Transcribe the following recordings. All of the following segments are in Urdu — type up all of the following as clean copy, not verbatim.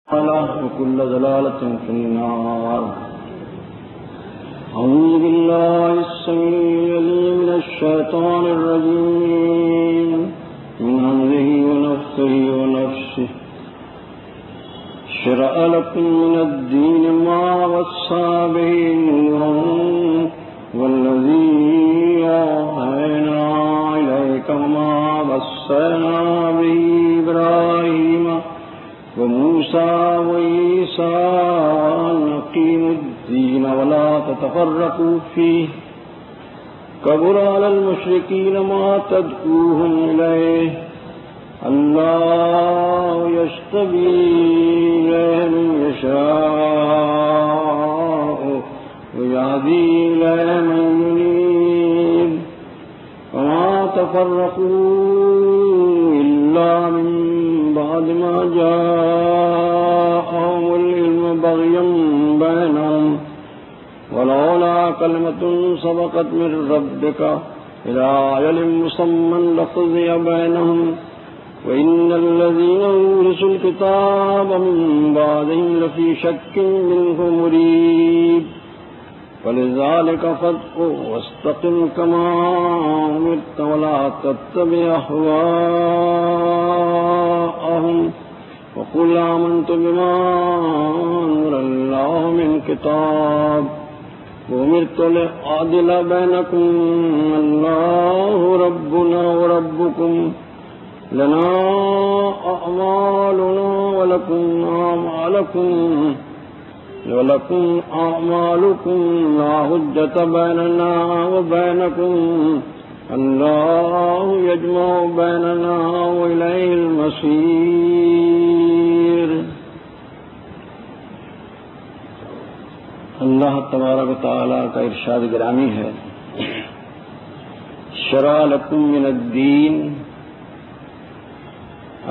وكل ضلالة في النار. أعوذ بالله السميع العليم من الشيطان الرجيم من همزه ونفخه ونفسه. شرع لكم من الدين ما وصى به نوحا والذي أوحينا إليك وما وصينا به إبراهيم وموسى وعيسى أن أقيموا الدين ولا تتفرقوا فيه كبر على المشركين ما تدعوهم إليه الله يجتبي إليه من يشاء ويهدي إليه من ينيب وما تفرقوا إلا من بعد ما جاءهم العلم بغيا بينهم ولولا كلمة سبقت من ربك إلى أجل مسمى لقضي بينهم وإن الذين أورثوا الكتاب من بعدهم لفي شك منه مريب فلذلك فادع واستقم كما أمرت ولا تتبع أهواءهم وقل آمنت بما أنزل الله من كتاب وأمرت لأعدل بينكم الله ربنا وربكم لنا أعمالنا ولكم أعمالكم لا حجة بيننا وبينكم الله يجمع بيننا وإليه المصير. اللہ تبارک و تعالیٰ کا ارشاد گرامی ہے، شرع لکم من الدین،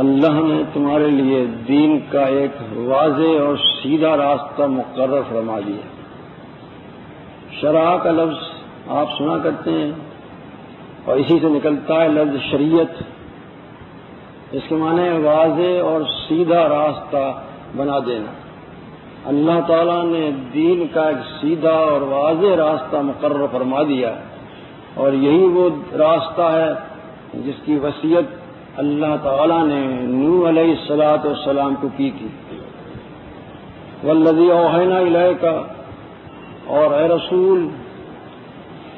اللہ نے تمہارے لیے دین کا ایک واضح اور سیدھا راستہ مقرر فرما دیا. شرع کا لفظ آپ سنا کرتے ہیں اور اسی سے نکلتا ہے لفظ شریعت. اس کے معنی واضح اور سیدھا راستہ بنا دینا. اللہ تعالیٰ نے دین کا ایک سیدھا اور واضح راستہ مقرر فرما دیا اور یہی وہ راستہ ہے جس کی وصیت اللہ تعالیٰ نے نوح علیہ السلام کو کی تھی. والذی اوحینا الیک، اور اے رسول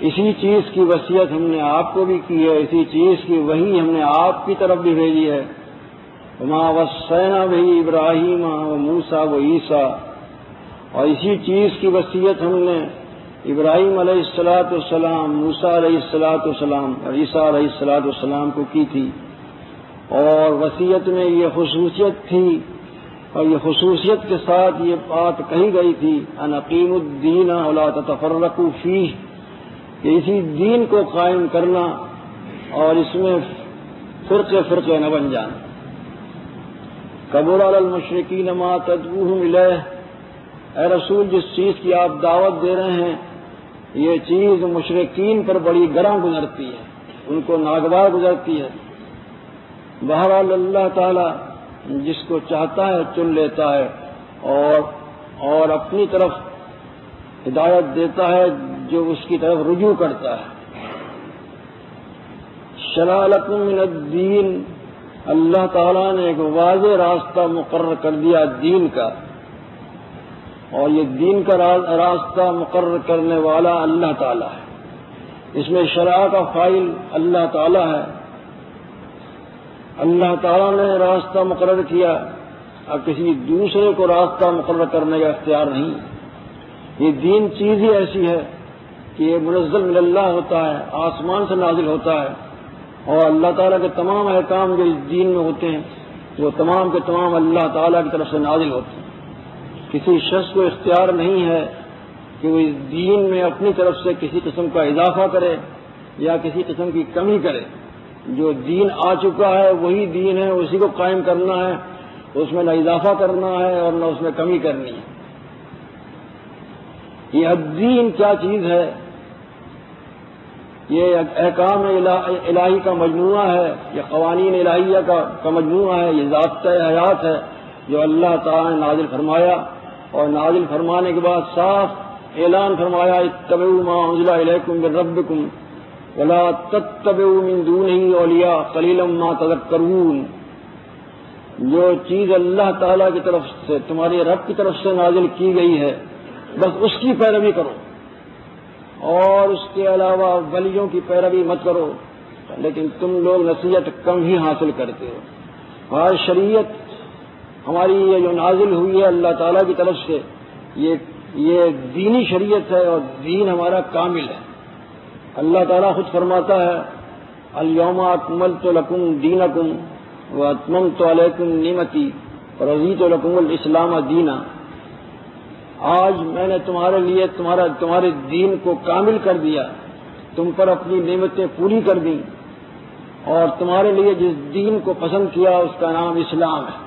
اسی چیز کی وصیت ہم نے آپ کو بھی کی ہے، اسی چیز کی وحی ہم نے آپ کی طرف بھی بھیجی ہے. وما وصینا بہ ابراہیم وموسیٰ وعیسیٰ، اور اسی چیز کی وصیت ہم نے ابراہیم علیہ السلام، موسیٰ علیہ السلام اور عیسیٰ علیہ السلام کو کی تھی. اور وصیت میں یہ خصوصیت تھی اور یہ خصوصیت کے ساتھ یہ بات کہی گئی تھی ان اقیموا الدین ولا تتفرقوا فیہ، کہ اسی دین کو قائم کرنا اور اس میں فرقے نہ بن جانا. کبر علی المشرکین ما تدعوہم الیہ، اے رسول جس چیز کی آپ دعوت دے رہے ہیں یہ چیز مشرکین پر بڑی گراں گزرتی ہے، ان کو ناگوار گزرتی ہے. بہرحال اللہ تعالیٰ جس کو چاہتا ہے چن لیتا ہے اور اپنی طرف ہدایت دیتا ہے جو اس کی طرف رجوع کرتا ہے. شرع لکم من الدین، اللہ تعالیٰ نے ایک واضح راستہ مقرر کر دیا دین کا، اور یہ دین کا راستہ مقرر کرنے والا اللہ تعالیٰ ہے. اس میں شرع کا فاعل اللہ تعالیٰ ہے. اللہ تعالیٰ نے راستہ مقرر کیا، اب کسی دوسرے کو راستہ مقرر کرنے کا اختیار نہیں. یہ دین چیز ہی ایسی ہے کہ یہ منزل من اللہ ہوتا ہے، آسمان سے نازل ہوتا ہے، اور اللہ تعالیٰ کے تمام احکام جو اس دین میں ہوتے ہیں وہ تمام کے تمام اللہ تعالیٰ کی طرف سے نازل ہوتے ہیں. کسی شخص کو اختیار نہیں ہے کہ وہ اس دین میں اپنی طرف سے کسی قسم کا اضافہ کرے یا کسی قسم کی کمی کرے. جو دین آ چکا ہے وہی دین ہے، اسی کو قائم کرنا ہے، اس میں نہ اضافہ کرنا ہے اور نہ اس میں کمی کرنی ہے. یہ الدین کیا چیز ہے؟ یہ احکام الہی کا مجموعہ ہے، یہ قوانین الہیہ کا مجموعہ ہے، یہ ضابطۂ حیات ہے جو اللہ تعالیٰ نے نازل فرمایا، اور نازل فرمانے کے بعد صاف اعلان فرمایا اتبعوا ما انزل الیکم من ربکم ولا تتبعوا من دونہ اولیاء قلیلا ما تذکرون۔ جو چیز اللہ تعالیٰ کی طرف سے، تمہارے رب کی طرف سے نازل کی گئی ہے، بس اس کی پیروی کرو، اور اس کے علاوہ ولیوں کی پیروی مت کرو۔ لیکن تم لوگ نصیحت کم ہی حاصل کرتے ہو۔ ہماری شریعت، ہماری یہ جو نازل ہوئی ہے اللہ تعالیٰ کی طرف سے، یہ دینی شریعت ہے، اور دین ہمارا کامل ہے۔ اللہ تعالیٰ خود فرماتا ہے الیوم اکملت لکم دینکم واتممت علیکم نعمتی ورضیت لکم الاسلام دینا۔ آج میں نے تمہارے لیے تمہارے دین کو کامل کر دیا، تم پر اپنی نعمتیں پوری کر دیں، اور تمہارے لیے جس دین کو پسند کیا اس کا نام اسلام ہے۔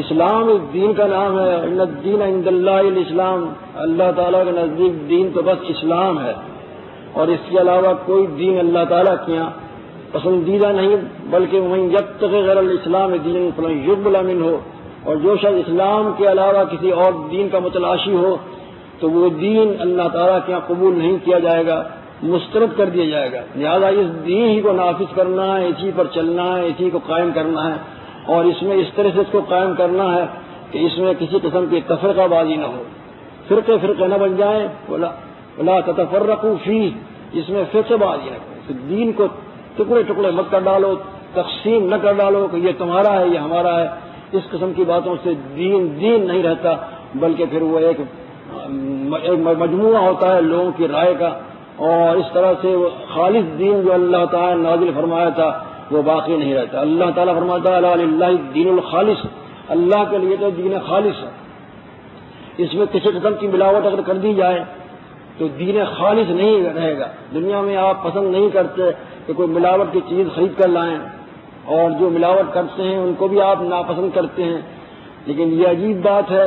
اسلام اس دین کا نام ہے۔ ان الدین عند اللہ الاسلام، اللہ تعالیٰ کے نزدیک دین تو بس اسلام ہے، اور اس کے علاوہ کوئی دین اللہ تعالیٰ کے یہاں پسندیدہ نہیں، بلکہ وہیں یبتغی غیر الاسلام دین فلن یقبل منہ، اور جو شخص اسلام کے علاوہ کسی اور دین کا متلاشی ہو تو وہ دین اللہ تعالیٰ کے یہاں قبول نہیں کیا جائے گا، مسترد کر دیا جائے گا۔ لہٰذا اس دین ہی کو نافذ کرنا ہے، اسی پر چلنا ہے، اسی کو قائم کرنا ہے، اور اس میں اس طرح سے اس کو قائم کرنا ہے کہ اس میں کسی قسم کی تفرقہ بازی نہ ہو، فرقے نہ بن جائیں، ولا تتفرقوا فیہ، اس میں فرقے بازی نہ کرو، دین کو ٹکڑے مت کر ڈالو، تقسیم نہ کر ڈالو کہ یہ تمہارا ہے یہ ہمارا ہے۔ اس قسم کی باتوں سے دین نہیں رہتا، بلکہ پھر وہ ایک مجموعہ ہوتا ہے لوگوں کی رائے کا، اور اس طرح سے وہ خالص دین جو اللہ تعالیٰ نے نازل فرمایا تھا وہ باقی نہیں رہتا۔ اللہ تعالیٰ فرماتا ہے الا للہ الدین الخالص، اللہ کے لیے تو دین خالص ہے۔ اس میں کسی قسم کی ملاوٹ اگر کر دی جائے تو دین خالص نہیں رہے گا۔ دنیا میں آپ پسند نہیں کرتے کہ کوئی ملاوٹ کی چیز خرید کر لائیں، اور جو ملاوٹ کرتے ہیں ان کو بھی آپ ناپسند کرتے ہیں، لیکن یہ عجیب بات ہے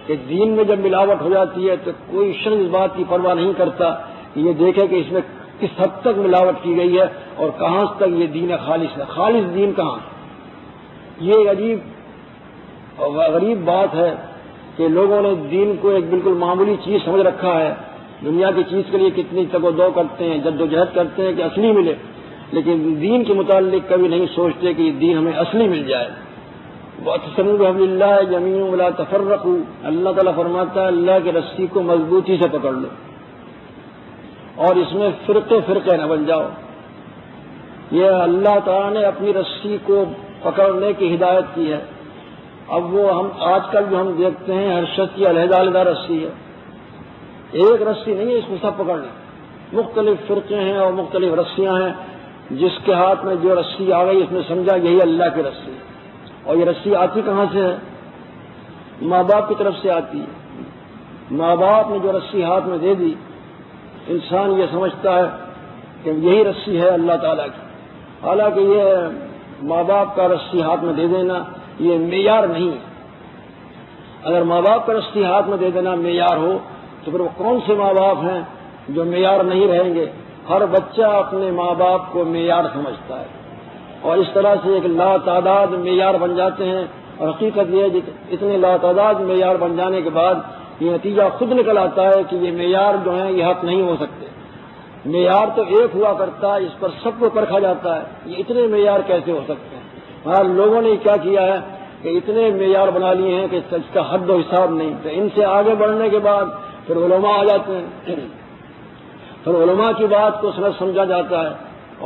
کہ دین میں جب ملاوٹ ہو جاتی ہے تو کوئی شخص اس بات کی پرواہ نہیں کرتا کہ یہ دیکھے کہ اس میں کس حد تک ملاوٹ کی گئی ہے اور کہاں تک یہ دین خالص ہے۔ خالص دین کہاں؟ یہ عجیب اور غریب بات ہے کہ لوگوں نے دین کو ایک بالکل معمولی چیز سمجھ رکھا ہے۔ دنیا کی چیز کے لیے کتنی تگ و دو کرتے ہیں، جد و جہد کرتے ہیں کہ اصلی ملے، لیکن دین کے متعلق کبھی نہیں سوچتے کہ یہ دین ہمیں اصلی مل جائے۔ وَاعْتَصِمُوا بِحَبْلِ اللَّهِ جَمِيعًا وَلَا تَفَرَّقُوا، اللہ تعالیٰ فرماتا ہے اللہ کی رسی کو مضبوطی سے پکڑ لو، اور اس میں فرقے نہ بن جاؤ۔ یہ اللہ تعالیٰ نے اپنی رسی کو پکڑنے کی ہدایت کی ہے۔ اب وہ ہم آج کل جو ہم دیکھتے ہیں ہر شخص کی علیحدہ رسی ہے، ایک رسی نہیں ہے اس کو سب پکڑ لیں۔ مختلف فرقے ہیں اور مختلف رسیاں ہیں، جس کے ہاتھ میں جو رسی آ گئی اس نے سمجھا یہی اللہ کی رسی ہے۔ اور یہ رسی آتی کہاں سے ہے؟ ماں باپ کی طرف سے آتی ہے۔ ماں باپ نے جو رسی ہاتھ میں دے دی، انسان یہ سمجھتا ہے کہ یہی رسی ہے اللہ تعالیٰ کی، حالانکہ یہ ماں باپ کا رسی ہاتھ میں دے دینا یہ معیار نہیں ہے۔ اگر ماں باپ کا رسی ہاتھ میں دے دینا معیار ہو تو پھر وہ کون سے ماں باپ ہیں جو معیار نہیں رہیں گے؟ ہر بچہ اپنے ماں باپ کو معیار سمجھتا ہے، اور اس طرح سے ایک لاتعداد معیار بن جاتے ہیں، اور حقیقت یہ ہے اتنے لاتعداد معیار بن جانے کے بعد یہ نتیجہ خود نکل آتا ہے کہ یہ معیار جو ہیں یہ حق نہیں ہو سکتے۔ معیار تو ایک ہوا کرتا ہے، اس پر سب کو پرکھا جاتا ہے، یہ اتنے معیار کیسے ہو سکتے ہیں؟ ہاں لوگوں نے کیا کیا ہے کہ اتنے معیار بنا لیے ہیں کہ اس کا حد و حساب نہیں، تو ان سے آگے بڑھنے کے بعد پھر علماء آ جاتے ہیں، پھر علماء کی بات کو سمجھا جاتا ہے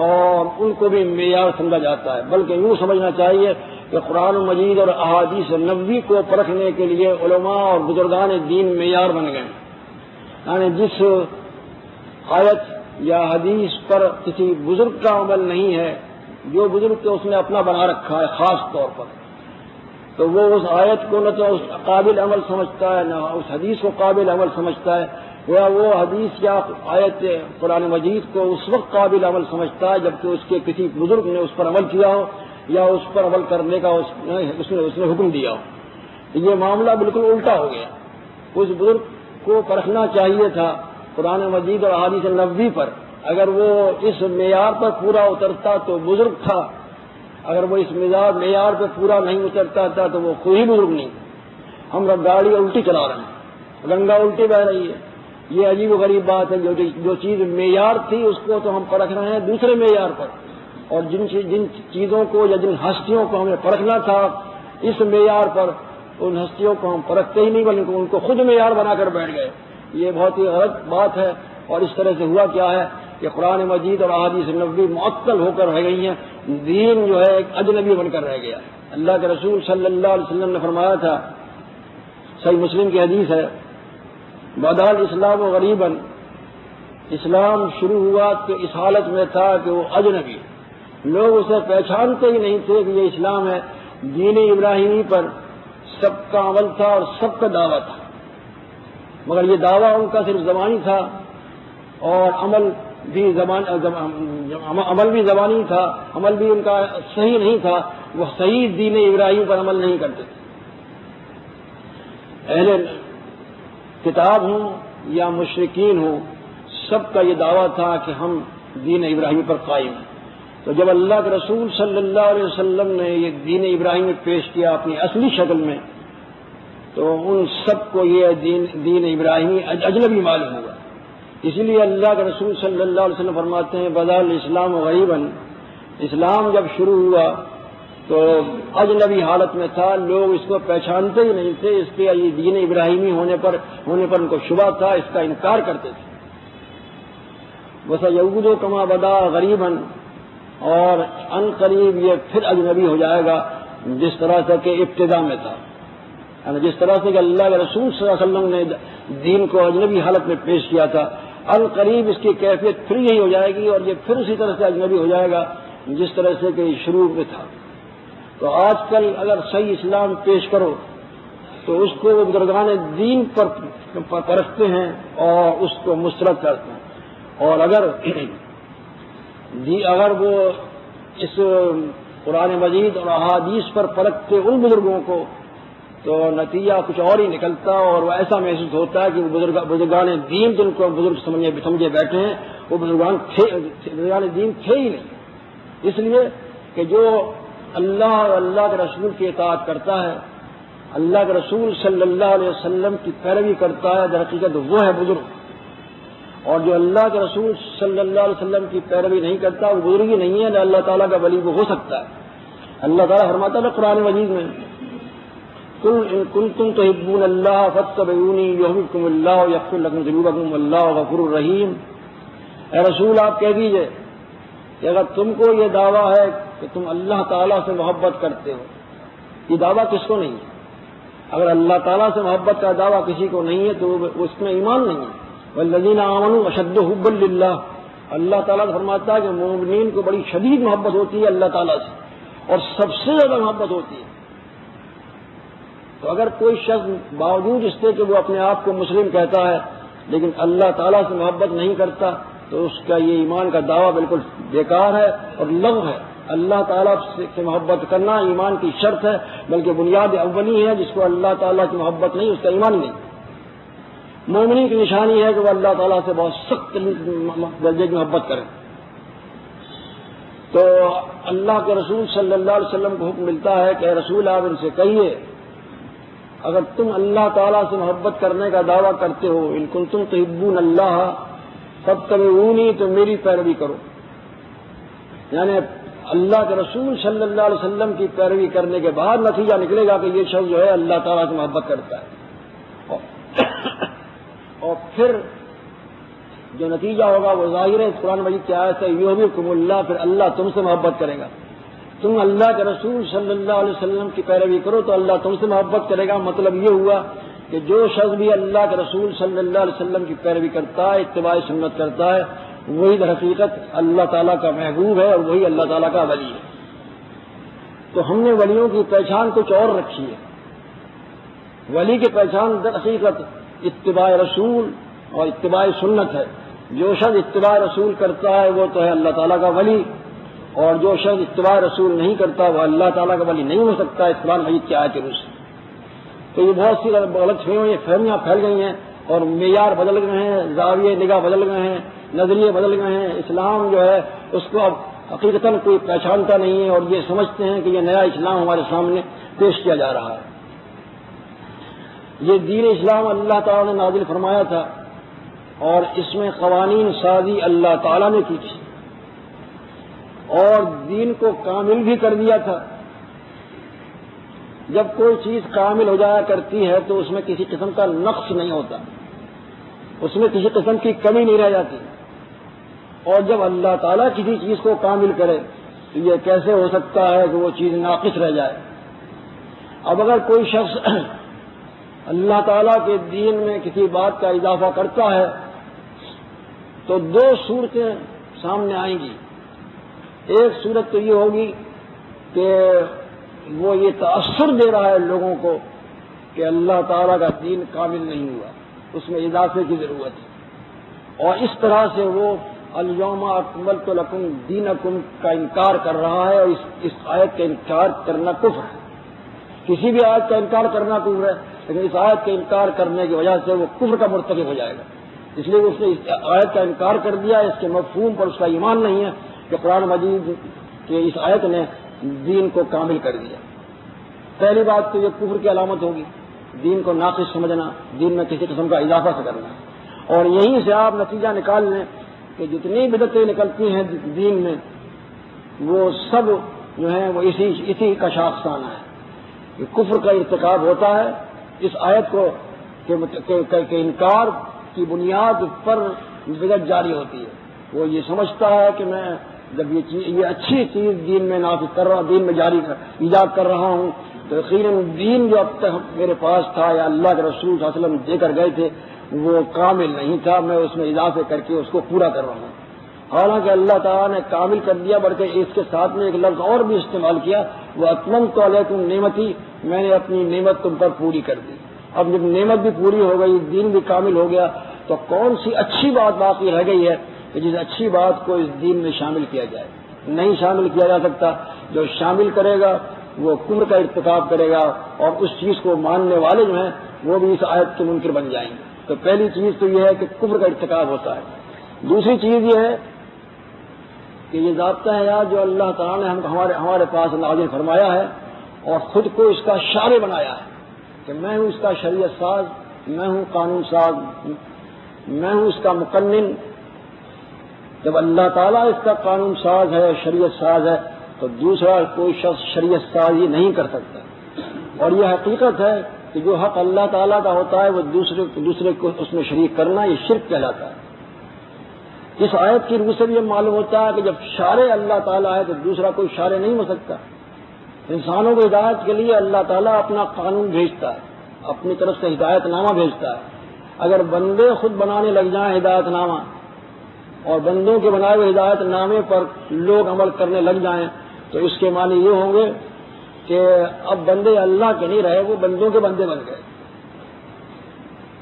اور ان کو بھی معیار سمجھا جاتا ہے، بلکہ یوں سمجھنا چاہیے کہ قرآن مجید اور احادیث نبوی کو پرکھنے کے لیے علماء اور بزرگان دین معیار بن گئے۔ یعنی جس آیت یا حدیث پر کسی بزرگ کا عمل نہیں ہے، جو بزرگ کو اس نے اپنا بنا رکھا ہے خاص طور پر، تو وہ اس آیت کو نہ تو اس قابل عمل سمجھتا ہے، نہ اس حدیث کو قابل عمل سمجھتا ہے، یا وہ حدیث یا آیت قرآن مجید کو اس وقت قابل عمل سمجھتا ہے جبکہ اس کے کسی بزرگ نے اس پر عمل کیا ہو یا اس پر عمل کرنے کا اس نے حکم دیا ہو۔ یہ معاملہ بالکل الٹا ہو گیا۔ اس بزرگ کو پرکھنا چاہیے تھا قرآن مجید اور احادیث نبوی پر، اگر وہ اس معیار پر پورا اترتا تو بزرگ تھا، اگر وہ اس معیار پہ پورا نہیں اترتا تھا تو وہ کوئی بزرگ نہیں. ہم گاڑی الٹی چلا رہے ہیں, گنگا الٹی بہ رہی ہے. یہ عجیب و غریب بات ہے. جو چیز معیار تھی اس کو تو ہم پرکھ رہے ہیں دوسرے معیار پر, اور جن چیزوں کو یا جن ہستیوں کو ہمیں پرکھنا تھا اس معیار پر, ان ہستیوں کو ہم پرکھتے ہی نہیں بلکہ ان کو خود معیار بنا کر بیٹھ گئے. یہ بہت ہی غلط بات ہے. اور اس طرح سے ہوا کیا ہے کہ قرآن مجید اور احادیث نبوی معطل ہو کر رہ گئی ہیں. دین جو ہے ایک اجنبی بن کر رہ گیا. اللہ کے رسول صلی اللہ علیہ وسلم نے فرمایا تھا, صحیح مسلم کی حدیث ہے, بدا الاسلام غریبا, اسلام شروع ہوا تو اس حالت میں تھا کہ وہ اجنبی, لوگ اسے پہچانتے ہی نہیں تھے کہ یہ اسلام ہے. دین ابراہیمی پر سب کا عمل تھا اور سب کا دعویٰ تھا, مگر یہ دعویٰ ان کا صرف زبانی تھا اور عمل بھی زبانی تھا. عمل بھی ان کا صحیح نہیں تھا. وہ صحیح دین ابراہیم پر عمل نہیں کرتے تھے. اہل کتاب ہوں یا مشرکین ہوں, سب کا یہ دعویٰ تھا کہ ہم دین ابراہیم پر قائم ہیں. تو جب اللہ کے رسول صلی اللہ علیہ وسلم نے یہ دین ابراہیم پیش کیا اپنی اصلی شکل میں, تو ان سب کو یہ دین ابراہیمی اجنبی معلوم ہوا. اسی لیے اللہ کے رسول صلی اللہ علیہ وسلم فرماتے ہیں بدا الاسلام غریبا, اسلام جب شروع ہوا تو اجنبی حالت میں تھا, لوگ اس کو پہچانتے ہی نہیں تھے. اس کے یہ دین ابراہیمی ہونے پر ان کو شبہ تھا, اس کا انکار کرتے تھے. وَسَيَعُودُ كَمَا بَدَا غَرِيبًا, اور ان قریب یہ پھر اجنبی ہو جائے گا جس طرح سے کہ ابتدا میں تھا. یعنی جس طرح سے کہ اللہ کے رسول صلی اللہ علیہ وسلم نے دین کو اجنبی حالت میں پیش کیا تھا, ان قریب اس کی کیفیت پھر یہی ہو جائے گی اور یہ پھر اسی طرح سے اجنبی ہو جائے گا جس طرح سے کہ شروع میں تھا. تو آج کل اگر صحیح اسلام پیش کرو تو اس کو وہ بزرگان دین پر پرکھتے ہیں اور اس کو مسترد کرتے ہیں. اور اگر وہ اس قرآن مجید اور احادیث پر پرکھتے ان بزرگوں کو تو نتیجہ کچھ اور ہی نکلتا, اور وہ ایسا محسوس ہوتا ہے کہ وہ بزرگان دین جن کو بزرگ سمجھے بیٹھے ہیں وہ بزرگان دین تھے ہی نہیں. اس لیے کہ جو اللہ اور اللہ کے رسول کی اطاعت کرتا ہے, اللہ کے رسول صلی اللہ علیہ وسلم کی پیروی کرتا ہے, در حقیقت وہ ہے بزرگ. اور جو اللہ کے رسول صلی اللہ علیہ وسلم کی پیروی نہیں کرتا وہ بزرگ ہی نہیں ہے, نہ اللہ تعالیٰ کا ولی وہ ہو سکتا ہے. اللہ تعالیٰ فرماتا ہے قرآن مجید میں, قل ان کنتم تحبون اللہ فاتبعونی یحببکم اللہ ویغفر لکم ذنوبکم واللہ غفور رحیم. اے رسول آپ کہہ دیجئے کہ اگر تم کو یہ دعویٰ ہے کہ تم اللہ تعالیٰ سے محبت کرتے ہو, یہ دعویٰ کس کو نہیں ہے؟ اگر اللہ تعالیٰ سے محبت کا دعویٰ کسی کو نہیں ہے تو اس میں ایمان نہیں ہے. والذین آمنوا اشد حبا للہ, اللہ تعالیٰ فرماتا ہے کہ مومنین کو بڑی شدید محبت ہوتی ہے اللہ تعالیٰ سے, اور سب سے زیادہ محبت ہوتی ہے. تو اگر کوئی شخص باوجود اس سے کہ وہ اپنے آپ کو مسلم کہتا ہے لیکن اللہ تعالیٰ سے محبت نہیں کرتا تو اس کا یہ ایمان کا دعویٰ بالکل بیکار ہے اور لغو ہے. اللہ تعالیٰ سے محبت کرنا ایمان کی شرط ہے, بلکہ بنیاد اولی ہے. جس کو اللہ تعالیٰ کی محبت نہیں اس کا ایمان ہی نہیں. مومنی کی نشانی ہے کہ وہ اللہ تعالیٰ سے بہت سخت درجے کی محبت کرے. تو اللہ کے رسول صلی اللہ علیہ وسلم کو حکم ملتا ہے کہ رسول آپ ان سے کہیے اگر تم اللہ تعالیٰ سے محبت کرنے کا دعویٰ کرتے ہو, ان کنتم تحبون اللہ فاتبعونی, تو میری پیروی کرو. یعنی اللہ کے رسول صلی اللہ علیہ وسلم کی پیروی کرنے کے بعد نتیجہ نکلے گا کہ یہ شخص جو ہے اللہ تعالیٰ سے محبت کرتا ہے. اور پھر جو نتیجہ ہوگا وہ ظاہر ہے. قرآن مجید کی آیت ہے یحببکم اللہ, پھر اللہ تم سے محبت کرے گا. تم اللہ کے رسول صلی اللہ علیہ وسلم کی پیروی کرو تو اللہ تم سے محبت کرے گا. مطلب یہ ہوا کہ جو شخص بھی اللہ کے رسول صلی اللہ علیہ وسلم کی پیروی کرتا ہے, اتباع سنت کرتا ہے, وہی در حقیقت اللہ تعالیٰ کا محبوب ہے اور وہی اللہ تعالیٰ کا ولی ہے. تو ہم نے ولیوں کی پہچان کچھ اور رکھی ہے. ولی کی پہچان در حقیقت اتباع رسول اور اتباع سنت ہے. جو شخص اتباع رسول کرتا ہے وہ تو ہے اللہ تعالیٰ کا ولی, اور جو شخص اتباع رسول نہیں کرتا وہ اللہ تعالیٰ کا ولی نہیں ہو سکتا. اس قرآن مجید کی آیت کے روح سے تو یہ بہت سی غلط فہمیاں پھیل گئی ہیں اور معیار بدل گئے ہیں, زاویے نگاہ بدل گئے ہیں, نظریے بدل گئے ہیں. اسلام جو ہے اس کو اب حقیقتاً کوئی پہچانتا نہیں ہے، اور یہ سمجھتے ہیں کہ یہ نیا اسلام ہمارے سامنے پیش کیا جا رہا ہے۔ یہ دین اسلام اللہ تعالیٰ نے نازل فرمایا تھا، اور اس میں قوانین سازی اللہ تعالیٰ نے کی تھی، اور دین کو کامل بھی کر دیا تھا۔ جب کوئی چیز کامل ہو جایا کرتی ہے تو اس میں کسی قسم کا نقص نہیں ہوتا، اس میں کسی قسم کی کمی نہیں رہ جاتی، اور جب اللہ تعالیٰ کسی چیز کو کامل کرے تو یہ کیسے ہو سکتا ہے کہ وہ چیز ناقص رہ جائے۔ اب اگر کوئی شخص اللہ تعالیٰ کے دین میں کسی بات کا اضافہ کرتا ہے تو دو صورتیں سامنے آئیں گی۔ ایک صورت تو یہ ہوگی کہ وہ یہ تاثر دے رہا ہے لوگوں کو کہ اللہ تعالیٰ کا دین کامل نہیں ہوا، اس میں اضافے کی ضرورت ہے، اور اس طرح سے وہ الیوم اکملت لکم دینکم کا انکار کر رہا ہے، اور اس آیت کا انکار کرنا کفر ہے۔ کسی بھی آیت کا انکار کرنا کفر ہے، لیکن اس آیت کا انکار کرنے کی وجہ سے وہ کفر کا مرتکب ہو جائے گا، اس لیے اس نے اس آیت کا انکار کر دیا، اس کے مفہوم پر اس کا ایمان نہیں ہے کہ قرآن مجید کے اس آیت نے دین کو کامل کر دیا۔ پہلی بات تو یہ کفر کی علامت ہوگی، دین کو ناقص سمجھنا، دین میں کسی قسم کا اضافہ سے کرنا، اور یہیں سے آپ نتیجہ نکال لیں کہ جتنی بدعتیں نکلتی ہیں دین میں وہ سب جو ہیں وہ اسی کا شاخسانہ ہے کہ کفر کا ارتکاب ہوتا ہے۔ اس آیت کو کہ انکار کی بنیاد پر بدعت جاری ہوتی ہے، وہ یہ سمجھتا ہے کہ میں جب یہ اچھی چیز دین میں نافذ کر رہا، دین میں جاری ایجاد کر رہا ہوں، تو یقیناً دین جو اب تک میرے پاس تھا یا اللہ کے رسول صلی اللہ علیہ وسلم دے کر گئے تھے وہ کامل نہیں تھا، میں اس میں اضافے کر کے اس کو پورا کر رہا ہوں۔ حالانکہ اللہ تعالیٰ نے کامل کر دیا، بلکہ اس کے ساتھ میں ایک لفظ اور بھی استعمال کیا، وہ اتممت علیکم نعمتی، میں نے اپنی نعمت تم پر پوری کر دی۔ اب جب نعمت بھی پوری ہو گئی، دین بھی کامل ہو گیا، تو کون سی اچھی بات باقی رہ گئی ہے کہ جس اچھی بات کو اس دین میں شامل کیا جائے؟ نہیں شامل کیا جا سکتا۔ جو شامل کرے گا وہ کفر کا ارتکاب کرے گا، اور اس چیز کو ماننے والے جو ہیں وہ بھی اس آیت کے منکر بن جائیں گے۔ تو پہلی چیز تو یہ ہے کہ کفر کا ارتکاب ہوتا ہے۔ دوسری چیز یہ ہے کہ یہ ضابطہ ہے یار جو اللہ تعالیٰ نے ہمارے پاس نازل فرمایا ہے اور خود کو اس کا شارع بنایا ہے کہ میں ہوں اس کا شریعت ساز، میں ہوں قانون ساز، میں ہوں اس کا مقنن۔ جب اللہ تعالیٰ اس کا قانون ساز ہے، شریعت ساز ہے، تو دوسرا کوئی شخص شریعت سازی نہیں کر سکتا۔ اور یہ حقیقت ہے کہ جو حق اللہ تعالیٰ کا ہوتا ہے وہ دوسرے کو اس میں شریک کرنا، یہ شرک کہلاتا ہے۔ اس آیت کی روح سے بھی یہ معلوم ہوتا ہے کہ جب شارع اللہ تعالیٰ ہے تو دوسرا کوئی شارع نہیں ہو سکتا۔ انسانوں کو ہدایت کے لیے اللہ تعالیٰ اپنا قانون بھیجتا ہے، اپنی طرف سے ہدایت نامہ بھیجتا ہے۔ اگر بندے خود بنانے لگ جائیں ہدایت نامہ، اور بندوں کے بنائے ہوئے ہدایت نامے پر لوگ عمل کرنے لگ جائیں، تو اس کے معنی یہ ہوں گے کہ اب بندے اللہ کے نہیں رہے، وہ بندوں کے بندے بن گئے،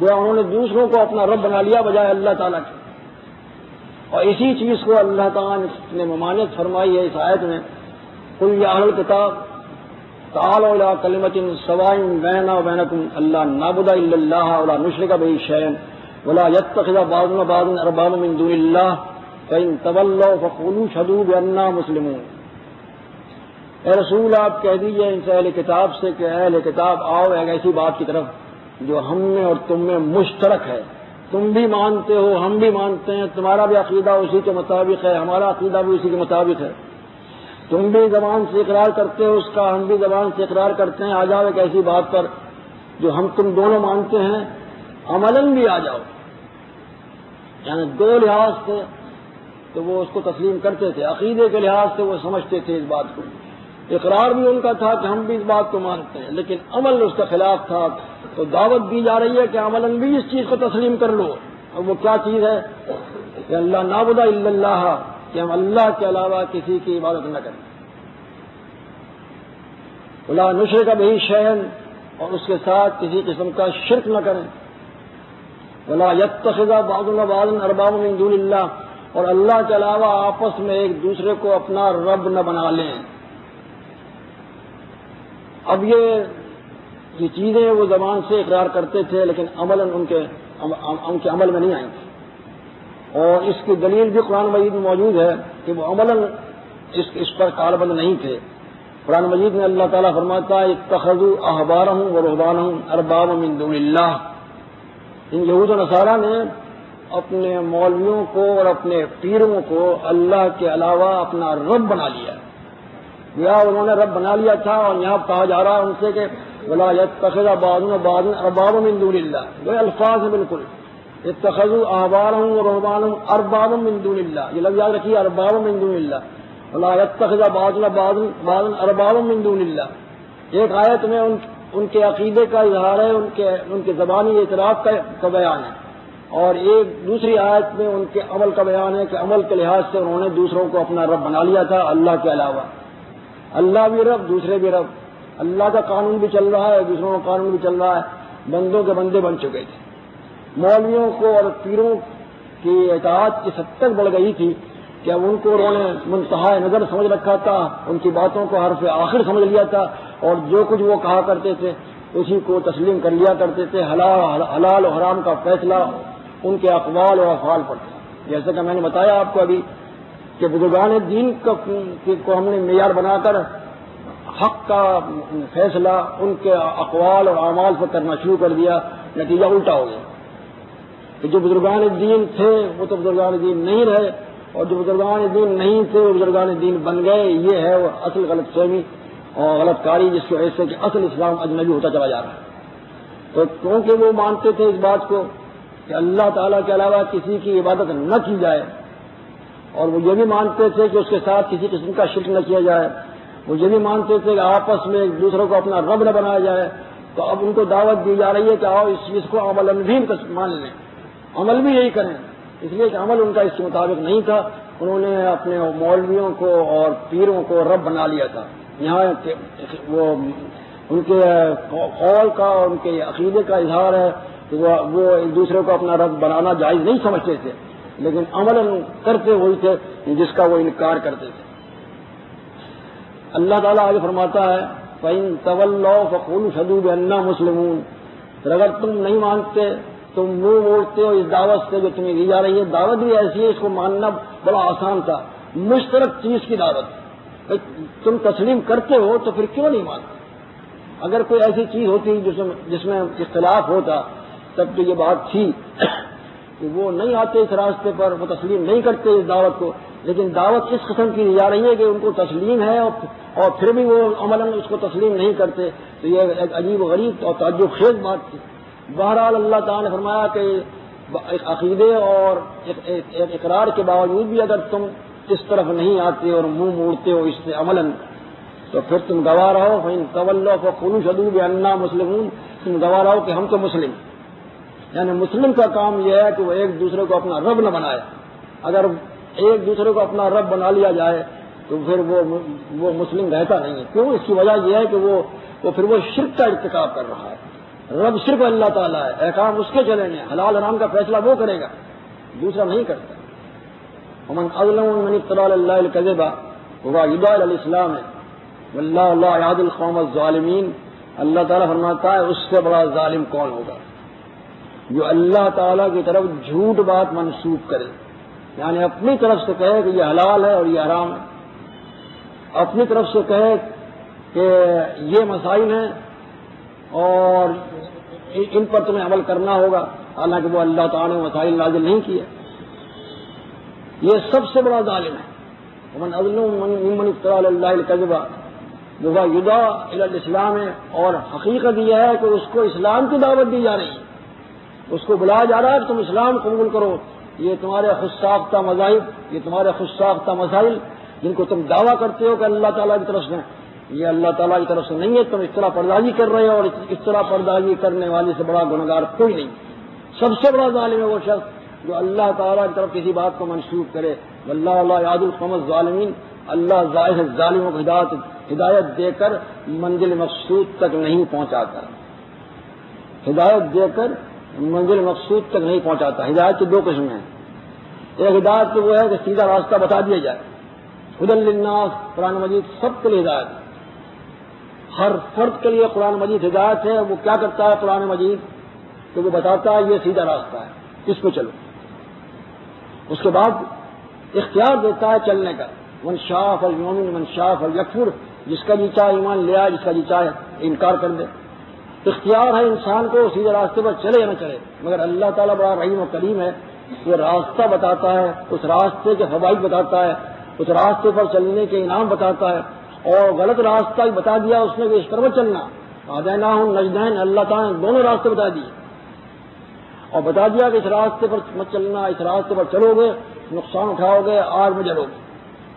وہ انہوں نے دوسروں کو اپنا رب بنا لیا بجائے اللہ تعالیٰ کے۔ اور اسی چیز کو اللہ تعالیٰ نے ممانعت فرمائی ہے اس آیت میں، قل یا اہل الکتاب تعالوا الی کلمۃ سواء بیننا وبینکم الا نعبد الا اللہ ولا نشرک بہ شیئا ولا يتخذ بعضنا بعضا اربابا من دون اللہ فإن تولوا فقولوا اشہدوا بأننا مسلمون۔ اے رسول آپ کہہ دیجئے ان سے اہل کتاب سے کہ اہل کتاب آؤ ایک ایسی بات کی طرف جو ہم میں اور تم میں مشترک ہے، تم بھی مانتے ہو، ہم بھی مانتے ہیں، تمہارا بھی عقیدہ اسی کے مطابق ہے، ہمارا عقیدہ بھی اسی کے مطابق ہے، تم بھی زبان سے اقرار کرتے ہو اس کا، ہم بھی زبان سے اقرار کرتے ہیں، آ جاؤ ایک ایسی بات پر جو ہم تم دونوں مانتے ہیں، عملاً بھی آ جاؤ۔ یعنی دو لحاظ سے تو وہ اس کو تسلیم کرتے تھے، عقیدے کے لحاظ سے وہ سمجھتے تھے اس بات کو، اقرار بھی ان کا تھا کہ ہم بھی اس بات کو مانتے ہیں، لیکن عمل اس کا خلاف تھا۔ تو دعوت دی جا رہی ہے کہ عملاً بھی اس چیز کو تسلیم کر لو، اور وہ کیا چیز ہے کہ اللہ نعبد الا اللہ، کہ ہم اللہ کے علاوہ کسی کی عبادت نہ کریں، ولا نشرک بہ شیئا، اور اس کے ساتھ کسی قسم کا شرک نہ کریں، ولا يتخذ بعضنا بعضا اربابا من دون اللہ، اور اللہ کے علاوہ آپس میں ایک دوسرے کو اپنا رب نہ بنا لیں۔ اب یہ چیزیں وہ زبان سے اقرار کرتے تھے لیکن عملاً ان کے عمل میں نہیں آئیں تھیں، اور اس کی دلیل بھی قرآن مجید میں موجود ہے کہ وہ عملاً اس پر کاربند نہیں تھے. قرآن مجید میں اللہ تعالیٰ فرماتا ہے اتخذوا احبارهم ورهبانهم اربابا من دون اللہ. ان یہود و نصارہ نے اپنے مولویوں کو اور اپنے پیروں کو اللہ کے علاوہ اپنا رب بنا لیا. یا انہوں نے رب بنا لیا تھا، اور یہاں کہا جا رہا ہے ان سے کہ ولا يتخذ بعضنا بعضا اربابا من دون اللہ. یہ الفاظ ہیں بالکل، اتخذوا احبارهم ورهبانهم اربابا من دون اللہ. یہ لفظ یاد رکھیے، اربابا من دون اللہ. ولا يتخذ بعضنا بعضا اربابا من دون اللہ. ایک آیت میں ان کے عقیدے کا اظہار ہے، ان کے زبانی اعتراف کا بیان ہے، اور ایک دوسری آیت میں ان کے عمل کا بیان ہے کہ عمل کے لحاظ سے انہوں نے دوسروں کو اپنا رب بنا لیا تھا اللہ کے علاوہ. اللہ بھی رب، دوسرے بھی رب. اللہ کا قانون بھی چل رہا ہے، دوسروں کا قانون بھی چل رہا ہے. بندوں کے بندے بن چکے تھے. مولویوں کو اور پیروں کی اطاعت اس حد تک بڑھ گئی تھی کہ اب ان کو انہوں نے منتہا نظر سمجھ رکھا تھا، ان کی باتوں کو حرف آخر سمجھ لیا تھا، اور جو کچھ وہ کہا کرتے تھے اسی کو تسلیم کر لیا کرتے تھے. حلال و حرام کا فیصلہ ان کے اقوال اور افعال پر تھا. جیسا کہ میں نے بتایا آپ کو ابھی کہ بزرگان دین کو ہم نے معیار بنا کر حق کا فیصلہ ان کے اقوال اور اعمال سے کرنا شروع کر دیا. نتیجہ الٹا ہو گیا کہ جو بزرگان دین تھے وہ تو بزرگان دین نہیں رہے، اور جو بزرگان دین نہیں تھے وہ بزرگان دین بن گئے. یہ ہے وہ اصل غلط فہمی اور غلط کاری، جس کی وجہ سے کہ اصل اسلام اجنبی ہوتا چلا جا رہا ہے. تو کیونکہ وہ مانتے تھے اس بات کو کہ اللہ تعالیٰ کے علاوہ کسی کی عبادت نہ کی جائے، اور وہ یہ بھی مانتے تھے کہ اس کے ساتھ کسی قسم کا شرک نہ کیا جائے. وہ یہ بھی مانتے تھے کہ آپس میں ایک دوسرے کو اپنا رب نہ بنایا جائے. تو اب ان کو دعوت دی جا رہی ہے کہ آؤ اس چیز کو عمل بھی مان لیں، عمل بھی یہی کریں. اس لیے کہ عمل ان کا اس کے مطابق نہیں تھا. انہوں نے اپنے مولویوں کو اور پیروں کو رب بنا لیا تھا. یہاں وہ ان کے قول کا اور ان کے عقیدے کا اظہار ہے کہ وہ ایک دوسرے کو اپنا رب بنانا جائز نہیں سمجھتے تھے، لیکن عمل کرتے ہوئی تھے جس کا وہ انکار کرتے تھے. اللہ تعالیٰ آگے فرماتا ہے فَإِن تَوَلَّوْا فَقُولُوا اشْهَدُوا بِأَنَّا مُسْلِمُونَ. پھر اگر تم نہیں مانتے، تم منہ موڑتے ہو اس دعوت سے جو تمہیں دی جا رہی ہے. دعوت بھی ایسی ہے، اس کو ماننا بڑا آسان تھا. مشترک چیز کی دعوت. تم تسلیم کرتے ہو تو پھر کیوں نہیں مانتے؟ اگر کوئی ایسی چیز ہوتی جس میں اختلاف ہوتا تب تو یہ بات تھی کہ وہ نہیں آتے اس راستے پر، وہ تسلیم نہیں کرتے اس دعوت کو. لیکن دعوت اس قسم کی دی جا رہی ہے کہ ان کو تسلیم ہے اور پھر بھی وہ عملاً اس کو تسلیم نہیں کرتے. تو یہ ایک عجیب و غریب اور تعجب خیز بات تھی. بہرحال اللہ تعالیٰ نے فرمایا کہ عقیدے اور اقرار کے باوجود بھی اگر تم اس طرف نہیں آتے اور منہ موڑتے ہو اس سے عملاً، تو پھر تم گواہ رہو. فَإِن تَوَلَّوْا فَقُولُوا اشْهَدُوا بِأَنَّا مُسْلِمُونَ. تم گواہ رہو کہ ہم تو مسلم. یعنی مسلم کا کام یہ ہے کہ وہ ایک دوسرے کو اپنا رب نہ بنائے. اگر ایک دوسرے کو اپنا رب بنا لیا جائے تو پھر وہ مسلم رہتا نہیں ہے. کیوں؟ اس کی وجہ یہ ہے کہ وہ پھر وہ شرک کا ارتکاب کر رہا ہے. رب صرف اللہ تعالیٰ ہے، احکام اس کے چلیں گے، حلال حرام کا فیصلہ وہ کرے گا، دوسرا نہیں کرتا. ومن اظلم ممن افترى على الله الكذب وهو يدعى الى الاسلام والله لا يهدي القوم الظالمين. اللہ تعالیٰ فرماتا ہے اس سے بڑا ظالم کون ہوگا جو اللہ تعالیٰ کی طرف جھوٹ بات منسوب کرے. یعنی اپنی طرف سے کہے کہ یہ حلال ہے اور یہ حرام ہے، اپنی طرف سے کہے کہ یہ مسائل ہیں اور ان پر تمہیں عمل کرنا ہوگا، حالانکہ وہ اللہ تعالیٰ نے مسائل نازل نہیں کیے. یہ سب سے بڑا ظالم ہے. ومن اظلم ممن افترى على الله الكذب وهو يدعى الى الاسلام. اور حقیقت یہ ہے کہ اس کو اسلام کی دعوت دی جا رہی ہے، اس کو بلایا جا رہا ہے کہ تم اسلام قبول کرو. یہ تمہارے خود ساختہ مذاہب، یہ تمہارے خود ساختہ مسائل جن کو تم دعویٰ کرتے ہو کہ اللہ تعالیٰ کی طرف سے، یہ اللہ تعالیٰ کی طرف سے نہیں ہے. تم اس طرح پردازی کر رہے ہو، اور اس طرح پردازی کرنے والے سے بڑا گنہگار کوئی نہیں. سب سے بڑا ظالم ہے وہ شخص جو اللہ تعالیٰ کی طرف کسی بات کو منسوب کرے. واللہ لا یهدی القوم الظالمین. اللہ ظاہر ظالموں کو ہدایت دے کر منزل مقصود تک نہیں پہنچاتا. ہدایت دے کر منزل مقصود تک نہیں پہنچاتا. ہدایت کی دو قسمیں ہیں. ایک ہدایت تو وہ ہے کہ سیدھا راستہ بتا دیا جائے. ہدی للناس قرآن مجید سب کے لیے ہدایت ہے، ہر فرد کے لیے قرآن مجید ہدایت ہے. وہ کیا کرتا ہے قرآن مجید؟ کہ وہ بتاتا ہے یہ سیدھا راستہ ہے، اس پہ چلو. اس کے بعد اختیار دیتا ہے چلنے کا. من شاء فلیؤمن من شاء فلیکفر، جس کا جی چاہے ایمان لے آئے، جس کا جی چاہے انکار کر دے۔ اختیار ہے انسان کو سیدھے راستے پر چلے یا نہ چلے، مگر اللہ تعالیٰ بڑا رحیم و کریم ہے، وہ راستہ بتاتا ہے، اس راستے کے فوائد بتاتا ہے، اس راستے پر چلنے کے انعام بتاتا ہے، اور غلط راستہ بھی بتا دیا اس نے کہ اس طرف چلنا، ہدیناہم النجدین، اللہ تعالیٰ نے دونوں راستے بتا دیے اور بتا دیا کہ اس راستے پر مت چلنا، اس راستے پر چلو گے نقصان اٹھاؤ گے، آگ میں جلو گے،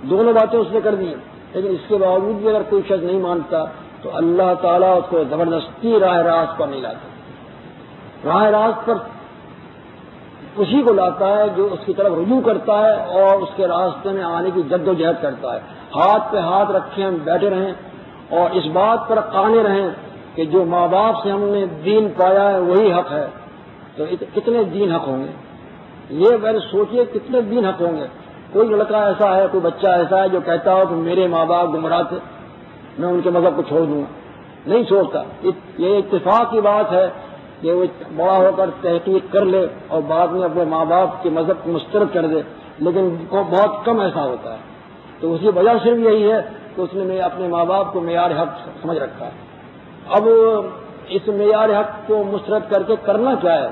دونوں باتیں اس نے کر دی۔ لیکن اس کے باوجود بھی اگر کوئی شخص نہیں مانتا تو اللہ تعالیٰ اس کو زبردستی راہ راست پر نہیں لاتا، راہ راست پر اسی کو لاتا ہے جو اس کی طرف رجوع کرتا ہے اور اس کے راستے میں آنے کی جد و جہد کرتا ہے۔ ہاتھ پہ ہاتھ رکھے ہم بیٹھے رہیں اور اس بات پر قانے رہیں کہ جو ماں باپ سے ہم نے دین پایا ہے وہی حق ہے، تو کتنے دین حق ہوں گے؟ یہ پہلے سوچئے کتنے دین حق ہوں گے۔ کوئی لڑکا ایسا ہے، کوئی بچہ ایسا ہے جو کہتا ہو کہ میرے ماں باپ گمراہ تھے، میں ان کے مذہب کو چھوڑ دوں گا، نہیں چھوڑتا۔ یہ اتفاق کی بات ہے کہ وہ بڑا ہو کر تحقیق کر لے اور بعد میں اپنے ماں باپ کے مذہب کو مسترد کر دے، لیکن بہت کم ایسا ہوتا ہے۔ تو اس کی وجہ صرف یہی ہے کہ اس نے اپنے ماں باپ کو معیار حق سمجھ رکھا ہے۔ اب اس معیار حق کو مسترد کر کے کرنا کیا ہے؟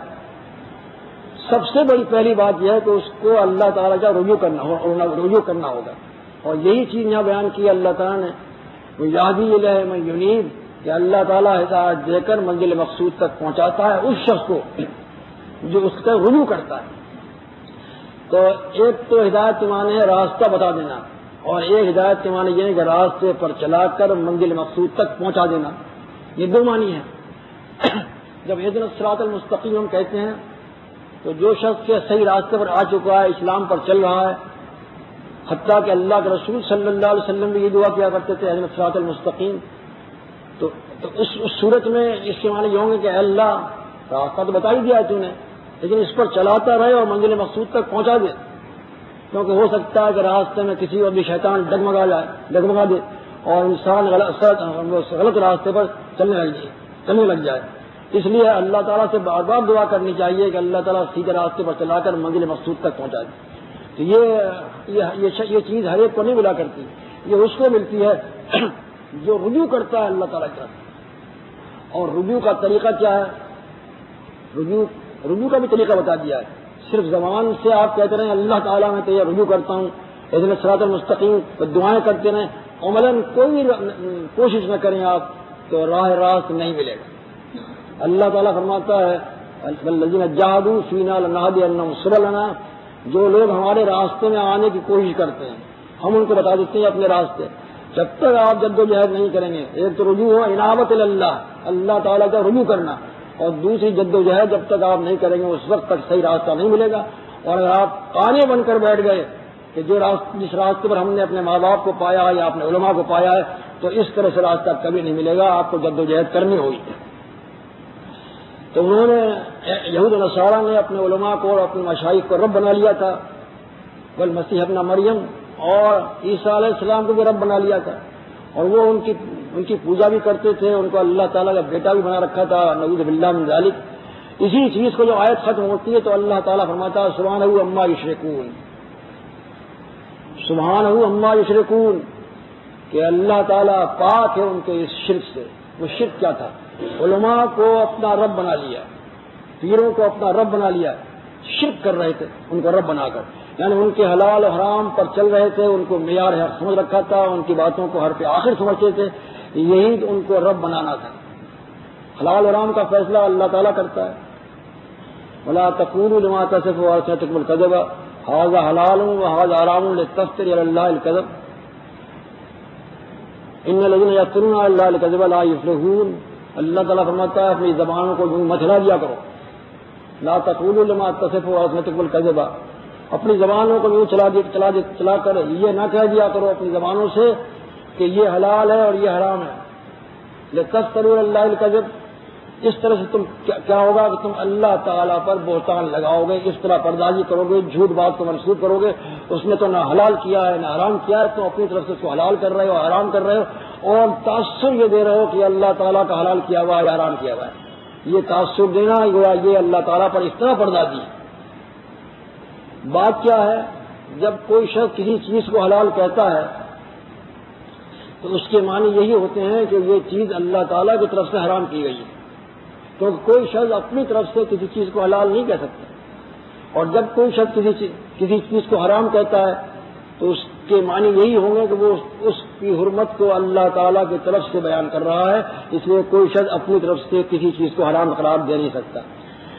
سب سے بڑی پہلی بات یہ ہے کہ اس کو اللہ تعالیٰ کا رجوع کرنا ہوگا، اور یہی چیز یہاں بیان کی اللہ تعالیٰ نے، یہدی الیہ من ینیب، کہ اللہ تعالیٰ ہدایت دے کر منزل مقصود تک پہنچاتا ہے اس شخص کو جو اس کا رجوع کرتا ہے۔ تو ایک تو ہدایت کے معنی ہے راستہ بتا دینا، اور ایک ہدایت کے معنی یہ ہے کہ راستے پر چلا کر منزل مقصود تک پہنچا دینا، یہ دو معنی ہیں۔ جب اہدنا الصراط المستقیم ہم کہتے ہیں تو جو شخص کے صحیح راستے پر آ چکا ہے، اسلام پر چل رہا ہے، حتیٰ کہ اللہ کے رسول صلی اللہ علیہ وسلم بھی یہ دعا کیا کرتے تھے اہدنا الصراط المستقیم، تو اس صورت میں اس کے معنی یہ ہوں گے کہ اللہ راستہ تو بتا ہی دیا ہے تو نے، لیکن اس پر چلاتا رہے اور منزل مقصود تک پہنچا دے، کیونکہ ہو سکتا ہے کہ راستے میں کسی اور بھی شیطان ڈگمگا دے اور انسان غلط راستے پر چلنے لگ جائے۔ اس لیے اللہ تعالیٰ سے بار بار دعا کرنی چاہیے کہ اللہ تعالیٰ سیدھے راستے پر چلا کر منزل مقصود تک پہنچا دے۔ تو یہ چیز ہر ایک کو نہیں ملا کرتی، یہ اس کو ملتی ہے جو رجوع کرتا ہے اللہ تعالیٰ کی طرف۔ اور رجوع کا طریقہ کیا ہے؟ رجوع کا بھی طریقہ بتا دیا ہے۔ صرف زبان سے آپ کہتے رہیں اللہ تعالیٰ میں تو یہ رجوع کرتا ہوں، اہدنا الصراط المستقیم، تو دعائیں کرتے رہیں، عملاً کوئی بھی کوشش نہ کریں آپ تو راہ راست نہیں ملے گا۔ اللہ تعالیٰ فرماتا ہے الذین جاہدوا فینا لنہدینہم سبلنا، جو لوگ ہمارے راستے میں آنے کی کوشش کرتے ہیں ہم ان کو بتا دیتے ہیں اپنے راستے۔ جب تک آپ جد و جہد نہیں کریں گے، ایک تو رجوع ہو انابت اللہ، اللہ تعالیٰ کا رجوع کرنا، اور دوسری جد و جہد جب تک آپ نہیں کریں گے اس وقت تک صحیح راستہ نہیں ملے گا۔ اور اگر آپ قانے بن کر بیٹھ گئے کہ جس راستے پر ہم نے اپنے ماں باپ کو پایا ہے یا اپنے علماء کو پایا ہے، تو اس طرح سے راستہ کبھی نہیں ملے گا، آپ کو جد و جہد کرنی ہوگی۔ تو انہوں نے یہود و نصارہ نے اپنے علماء کو اور اپنے مشائخ کو رب بنا لیا تھا، والمسیح ابن مریم اور عیسیٰ علیہ السلام کو بھی رب بنا لیا تھا، اور وہ ان کی پوجا بھی کرتے تھے، ان کو اللہ تعالیٰ کا بیٹا بھی بنا رکھا تھا، نعوذ باللہ من ذالک۔ اسی چیز کو جو آیت ختم ہوتی ہے تو اللہ تعالیٰ فرماتا ہے سبحانہ عما یشرکون، سبحانہ عما یشرکون، کہ اللہ تعالیٰ پاک ہے ان کے اس شرک سے۔ وہ شرک کیا تھا؟ علماء کو اپنا رب بنا لیا، پیروں کو اپنا رب بنا لیا، شرک کر رہے تھے ان کو رب بنا کر، یعنی ان کے حلال و حرام پر چل رہے تھے، ان کو معیار سمجھ رکھا تھا، ان کی باتوں کو حرف آخر سمجھتے تھے، یہی ان کو رب بنانا تھا۔ حلال و حرام کا فیصلہ اللہ تعالیٰ کرتا ہے۔ وَلَا تَقُولُوا لِمَا تَصِفُ أَلْسِنَتُكُمُ الْكَذِبَ هَٰذَا حَلَالٌ وَهَٰذَا حَرَامٌ لِتَفْتَرُوا عَلَى اللَّهِ الْكَذِبَ إِنَّ الَّذِينَ يَفْتَرُونَ عَلَى اللَّهِ الْكَذِبَ لَا يُفْلِحُونَ۔ اللہ تعالیٰ فرماتا ہے اپنی زبانوں کو یوں مت ہلا دیا کرو، لا تقولوا لما تصف ألسنتكم الكذب، اپنی زبانوں کو یوں چلا کر یہ نہ کہہ دیا کرو اپنی زبانوں سے کہ یہ حلال ہے اور یہ حرام ہے، لتفتروا علی اللہ الکذب، اس طرح سے تم کیا ہوگا کہ تم اللہ تعالیٰ پر بہتان لگاؤ گے، اس طرح پردازی کرو گے، جھوٹ بات کو منسوخ کرو گے، اس نے تو نہ حلال کیا ہے نہ حرام کیا ہے، تم اپنی طرف سے اس کو حلال کر رہے ہو حرام کر رہے ہو، اور تاثر یہ دے رہے ہو کہ اللہ تعالیٰ کا حلال کیا ہوا ہے یا حرام کیا ہوا ہے۔ یہ تاثر دینا یہ اللہ تعالیٰ پر اس طرح پردازی ہے۔ بات کیا ہے جب کوئی شخص کسی چیز کو حلال کہتا ہے تو اس کے معنی یہی ہوتے ہیں کہ یہ چیز اللہ تعالیٰ کی طرف سے حرام کی گئی ہے، تو کوئی شخص اپنی طرف سے کسی چیز کو حلال نہیں کہہ سکتا، اور جب کوئی شخص کسی چیز کو حرام کہتا ہے تو اس کے معنی یہی ہوں گے کہ وہ اس کی حرمت کو اللہ تعالیٰ کی طرف سے بیان کر رہا ہے، اس لیے کوئی شخص اپنی طرف سے کسی چیز کو حرام قرار دے نہیں سکتا۔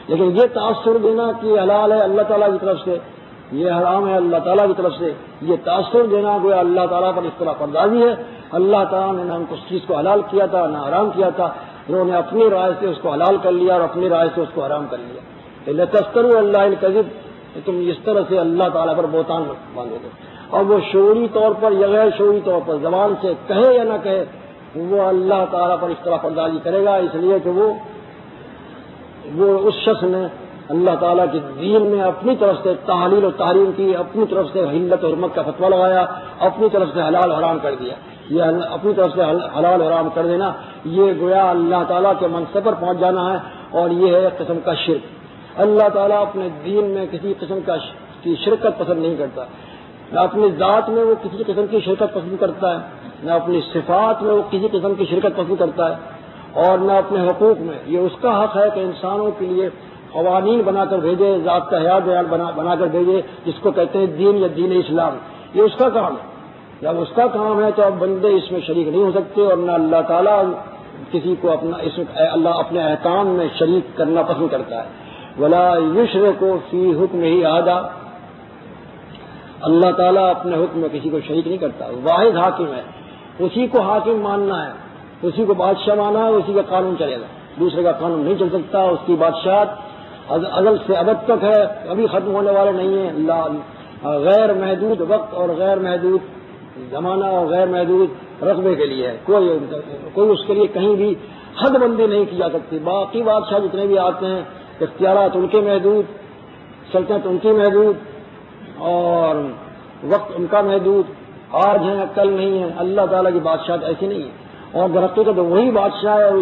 لیکن یہ تاثر دینا کہ حلال ہے اللہ تعالیٰ کی طرف سے، یہ حرام ہے اللہ تعالیٰ کی طرف سے، یہ تاثر دینا گویا اللہ تعالیٰ پر اصطلاح پردازی ہے۔ اللہ تعالیٰ نے نہ اس چیز کو حلال کیا تھا نہ حرام کیا تھا، انہوں نے اپنی رائے سے اس کو حلال کر لیا اور اپنی رائے سے اس کو حرام کر لیا۔ لتفتروا علی اللہ الکذب، تم اس طرح سے اللہ تعالیٰ پر بہتان باندھو گے، اور وہ شعوری طور پر یا غیر شعوری طور پر زبان سے کہے یا نہ کہے وہ اللہ تعالیٰ پر اصطلاح پردازی کرے گا، اس لیے کہ وہ اس شخص نے اللہ تعالیٰ کے دین میں اپنی طرف سے تحلیل و تحریم کی، اپنی طرف سے حلت و حرمت کا فتویٰ لگایا، اپنی طرف سے حلال حرام کر دیا۔ یہ اپنی طرف سے حلال حرام کر دینا یہ گویا اللہ تعالیٰ کے منصب پر پہنچ جانا ہے، اور یہ ہے ایک قسم کا شرک۔ اللہ تعالیٰ اپنے دین میں کسی قسم کی شرکت پسند نہیں کرتا، نہ اپنی ذات میں وہ کسی قسم کی شرکت پسند کرتا ہے، نہ اپنی صفات میں وہ کسی قسم کی شرکت پسند کرتا ہے، اور نہ اپنے حقوق میں۔ یہ اس کا حق ہے کہ انسانوں کے لیے قوانین بنا کر بھیجے، ضابطہ حیات بنا کر بھیجے، جس کو کہتے ہیں دین یا دین اسلام۔ یہ اس کا کام ہے، جب اس کا کام ہے تو اب بندے اس میں شریک نہیں ہو سکتے، اور نہ اللہ تعالیٰ کسی کو اللہ اپنے احکام میں شریک کرنا پسند کرتا ہے۔ ولا یشرک فی حکمہ احدا، اللہ تعالیٰ اپنے حکم میں کسی کو شریک نہیں کرتا، واحد حاکم ہے، اسی کو حاکم ماننا ہے، اسی کو بادشاہ ماننا ہے، اسی کا قانون چلے گا، دوسرے کا قانون نہیں چل سکتا۔ اس کی بادشاہت ازل سے ابد تک ہے، کبھی ختم ہونے والے نہیں ہیں۔ اللہ غیر محدود وقت اور غیر محدود زمانہ اور غیر محدود رقبے کے لیے ہے، کوئی اس کے لیے کہیں بھی حد بندی نہیں کی جا سکتی۔ باقی بادشاہ جتنے بھی آتے ہیں اختیارات ان کے محدود، سلطنت ان کی محدود، اور وقت ان کا محدود، آج ہیں کل نہیں ہے۔ اللہ تعالیٰ کی بادشاہت ایسی نہیں ہے، اور حقیقت تو وہی بادشاہ ہے اور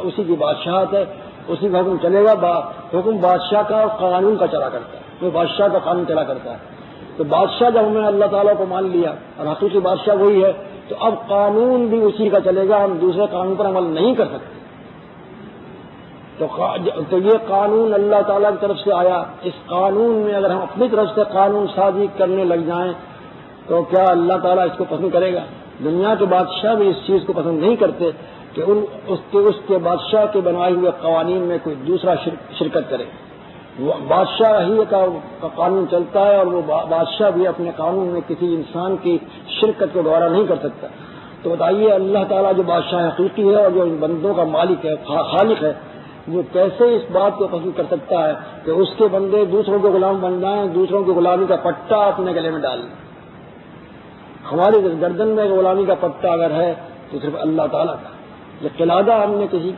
اسی کی بادشاہت ہے، اسی کا حکم چلے گا۔ حکم بادشاہ کا اور قانون کا چلا کرتا ہے، وہ بادشاہ کا قانون چلا کرتا ہے۔ تو بادشاہ جب ہم نے اللہ تعالیٰ کو مان لیا اور حقیقی بادشاہ وہی ہے، تو اب قانون بھی اسی کا چلے گا، ہم دوسرے قانون پر عمل نہیں کر سکتے۔ تو یہ قانون اللہ تعالیٰ کی طرف سے آیا، اس قانون میں اگر ہم اپنی طرف سے قانون سازی کرنے لگ جائیں تو کیا اللہ تعالیٰ اس کو پسند کرے گا؟ دنیا کے بادشاہ بھی اس چیز کو پسند نہیں کرتے کہ اس کے بادشاہ کے بنائے ہوئے قوانین میں کوئی دوسرا شرکت کرے۔ وہ بادشاہ ہی کا قانون چلتا ہے، اور وہ بادشاہ بھی اپنے قانون میں کسی انسان کی شرکت کو گوارا نہیں کر سکتا۔ تو بتائیے اللہ تعالیٰ جو بادشاہ حقیقی ہے اور جو ان بندوں کا مالک ہے، خالق ہے، وہ کیسے اس بات کو پسند کر سکتا ہے کہ اس کے بندے دوسروں کے غلام بن جائیں، دوسروں کی غلامی کا پٹا اپنے گلے میں ڈال لیں؟ ہماری گردن میں غلامی کا پٹا اگر ہے تو صرف اللہ تعالیٰ کا۔ یہ قلادہ ہم نے کسی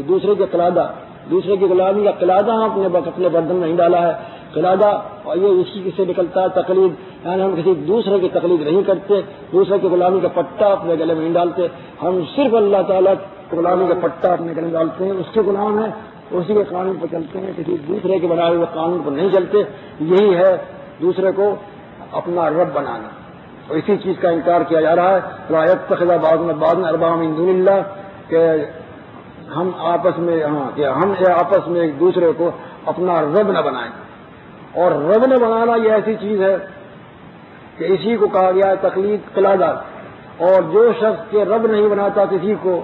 دوسرے کے قلادہ، دوسرے کی غلامی کا قلادہ ہم اپنے گردن میں نہیں ڈالا ہے۔ قلادہ اور یہ اسی سے نکلتا ہے تقلید، یعنی ہم کسی دوسرے کی تقلید نہیں کرتے، دوسرے کی غلامی کا پٹا اپنے گلے میں نہیں ڈالتے، ہم صرف اللہ تعالیٰ کی غلامی کا پٹا اپنے گلے میں ڈالتے ہیں، اس کے غلام ہیں، اسی کے قانون پر چلتے ہیں، کسی دوسرے کے بنائے ہوئے قانون پر نہیں چلتے۔ یہی ہے دوسرے کو اپنا رب بنانا، اور اسی چیز کا انکار کیا جا رہا ہے۔ لا يتخذ بعضنا اربابا من دون اللہ، کہ ہم آپس میں ایک دوسرے کو اپنا رب نہ بنائیں۔ اور رب نہ بنانا یہ ایسی چیز ہے کہ اسی کو کہا گیا ہے تقلید قلادہ، اور جو شخص کے رب نہیں بناتا کسی کو،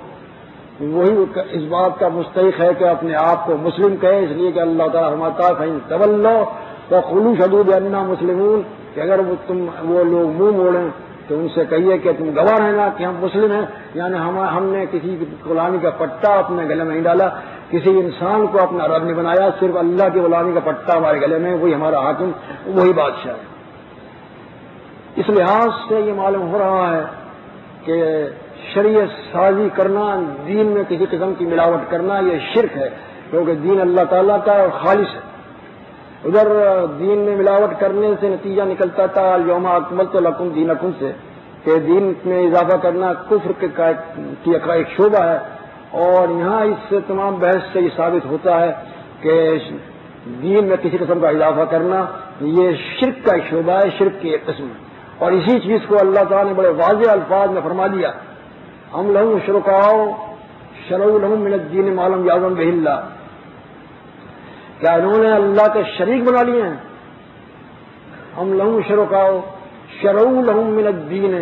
وہی اس بات کا مستحق ہے کہ اپنے آپ کو مسلم کہے، اس لیے کہ اللہ تعالیٰ فرماتا ہے فَإِن تَوَلَّوْا فَقُولُوا اشْهَدُوا بِأَنَّا مُسْلِمُونَ، کہ اگر وہ لوگ منہ موڑیں تو ان سے کہیے کہ تم گواہ رہنا کہ ہم مسلم ہیں، یعنی ہم نے کسی غلامی کا پٹا اپنے گلے میں نہیں ڈالا، کسی انسان کو اپنا رب نہیں بنایا، صرف اللہ کی غلامی کا پٹا ہمارے گلے میں، وہی ہمارا حاکم، وہی بادشاہ ہے۔ اس لحاظ سے یہ معلوم ہو رہا ہے کہ شریعت سازی کرنا، دین میں کسی قسم کی ملاوٹ کرنا، یہ شرک ہے، کیونکہ دین اللہ تعالیٰ کا اور خالص ہے۔ ادھر دین میں ملاوٹ کرنے سے نتیجہ نکلتا تھا الیوم اکملت لکم دینکم سے، کہ دین میں اضافہ کرنا کفر کا ایک شعبہ ہے، اور یہاں اس تمام بحث سے یہ ثابت ہوتا ہے کہ دین میں کسی قسم کا اضافہ کرنا یہ شرک کا ایک شعبہ ہے، شرک کی ایک قسم ہے۔ اور اسی چیز کو اللہ تعالیٰ نے بڑے واضح الفاظ میں فرما دیا، ہم لہم شرکاء شرعوا لہم من الدین ما لم یأذن بہ اللہ، کیا انہوں نے اللہ کے شریک بنا لیے ہیں؟ ہم لہم شرکاء شرعوا لہم من الدین،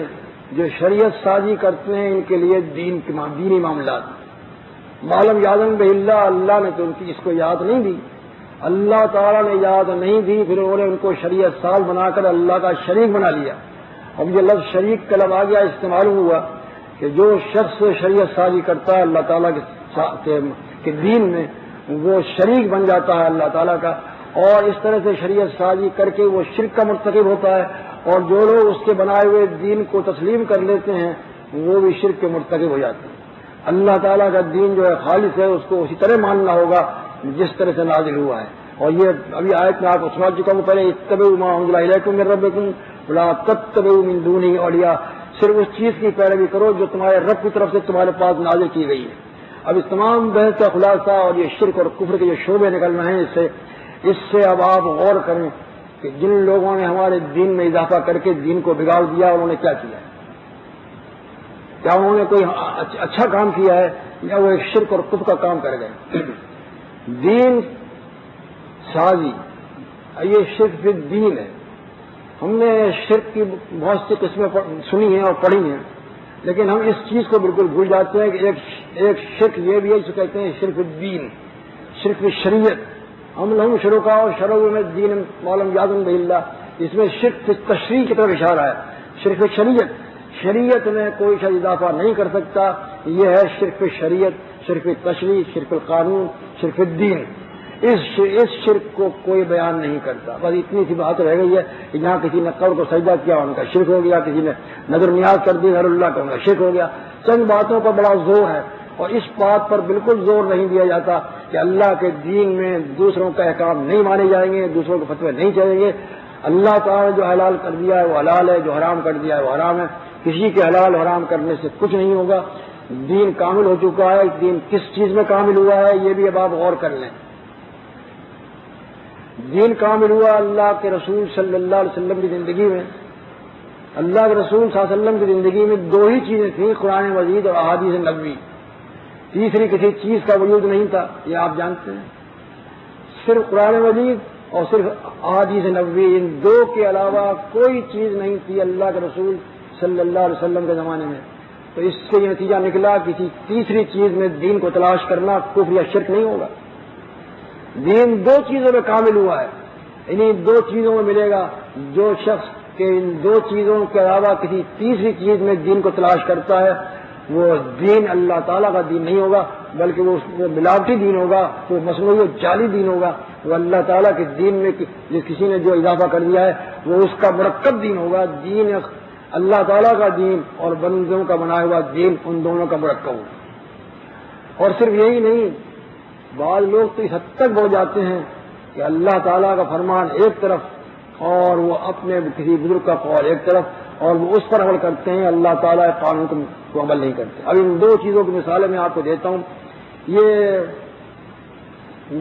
جو شریعت سازی کرتے ہیں ان کے لیے دینی معاملات، ما لم یأذن بہ اللہ، اللہ نے تو ان کی اس کو یاد نہیں دی، اللہ تعالیٰ نے یاد نہیں دی، پھر انہوں نے ان کو شریعت ساز بنا کر اللہ کا شریک بنا لیا۔ اب یہ لفظ شریک کا لفظ آ گیا، استعمال ہوا کہ جو شخص شریعت سازی کرتا ہے اللہ تعالیٰ کے دین میں، وہ شریک بن جاتا ہے اللہ تعالیٰ کا، اور اس طرح سے شریعت سازی کر کے وہ شرک کا مرتکب ہوتا ہے، اور جو لوگ اس کے بنائے ہوئے دین کو تسلیم کر لیتے ہیں وہ بھی شرک کے مرتکب ہو جاتے ہیں۔ اللہ تعالیٰ کا دین جو ہے خالص ہے، اس کو اسی طرح ماننا ہوگا جس طرح سے نازل ہوا ہے۔ اور یہ ابھی آیت میں آپ کو سنا چکا ہوں پہلے، اتبعوا ما انزل الیکم من ربکم ولا تتبعوا من دونہ اولیاء، صرف اس چیز کی پیروی کرو جو تمہارے رب کی طرف سے تمہارے پاس نازل کی گئی ہے۔ اب اس تمام بحث کا خلاصہ اور یہ شرک اور کفر کے جو شعبے نکل رہے ہیں اس سے اب آپ غور کریں کہ جن لوگوں نے ہمارے دین میں اضافہ کر کے دین کو بگاڑ دیا انہوں نے کیا کیا ہے؟ کیا انہوں نے کوئی اچھا کام کیا ہے یا وہ ایک شرک اور کفر کا کام کر گئے؟ دین سازی یہ شرک فی الدین ہے۔ ہم نے شرک کی بہت سی قسمیں سنی ہیں اور پڑھی ہیں، لیکن ہم اس چیز کو بالکل بھول جاتے ہیں کہ ایک شرک یہ بھی ہے جسے کہتے ہیں شرک الدین، شرک شریعت۔ ہم لہم شرکاء شرعوا من الدین ما لم یأذن بہ اللہ، اس میں شرک تشریع کی طرف اشارہ ہے۔ شرک شریعت، شریعت میں کوئی شخص اضافہ نہیں کر سکتا، یہ ہے شرک شریعت، شرک تشریع، شرک القانون، شرک الدین۔ اس شرک کو کوئی بیان نہیں کرتا، بس اتنی سی بات رہ گئی ہے کہ جہاں کسی نے قبر کو سجدہ کیا ان کا شرک ہو گیا، کسی نے نظر نیاز کر دی غیر اللہ کا ان کا شرک ہو گیا۔ چند باتوں پر بڑا زور ہے، اور اس بات پر بالکل زور نہیں دیا جاتا کہ اللہ کے دین میں دوسروں کا احکام نہیں مانے جائیں گے، دوسروں کے فتوے نہیں چلیں گے۔ اللہ تعالیٰ نے جو حلال کر دیا ہے وہ حلال ہے، جو حرام کر دیا ہے وہ حرام ہے، کسی کے حلال حرام کرنے سے کچھ نہیں ہوگا۔ دین کامل ہو چکا ہے، دین کس چیز میں کامل ہوا ہے یہ بھی اب آپ غور کر لیں۔ دین کامل ہوا اللہ کے رسول صلی اللہ علیہ وسلم کی زندگی میں۔ اللہ کے رسول صلی اللہ علیہ وسلم کی زندگی میں دو ہی چیزیں تھیں، قرآن مجید اور احادیث نبوی، تیسری کسی چیز کا وجود نہیں تھا، یہ آپ جانتے ہیں۔ صرف قرآن مجید اور صرف احادیث نبوی، ان دو کے علاوہ کوئی چیز نہیں تھی اللہ کے رسول صلی اللہ علیہ وسلم کے زمانے میں۔ تو اس سے یہ نتیجہ نکلا کسی تیسری چیز میں دین کو تلاش کرنا کفر یا شرک نہیں ہوگا۔ دین دو چیزوں میں کامل ہوا ہے، انہیں دو چیزوں میں ملے گا۔ جو شخص کہ ان دو چیزوں کے علاوہ کسی تیسری چیز میں دین کو تلاش کرتا ہے وہ دین اللہ تعالیٰ کا دین نہیں ہوگا، بلکہ وہ ملاوٹی دین ہوگا، وہ مصنوعی اور جعلی دین ہوگا۔ وہ اللہ تعالیٰ کے دین میں کسی نے جو اضافہ کر دیا ہے وہ اس کا مرکب دین ہوگا۔ دین اللہ تعالیٰ کا دین اور بندوں کا بنایا ہوا دین، ان دونوں کا مرکب ہوگا۔ اور صرف یہی نہیں، بعض لوگ تو اس حد تک بڑھ جاتے ہیں کہ اللہ تعالیٰ کا فرمان ایک طرف اور وہ اپنے کسی بزرگ کا قول ایک طرف، اور وہ اس پر عمل کرتے ہیں، اللہ تعالیٰ کے قانون کو عمل نہیں کرتے۔ اب ان دو چیزوں کی مثالیں میں آپ کو دیتا ہوں۔ یہ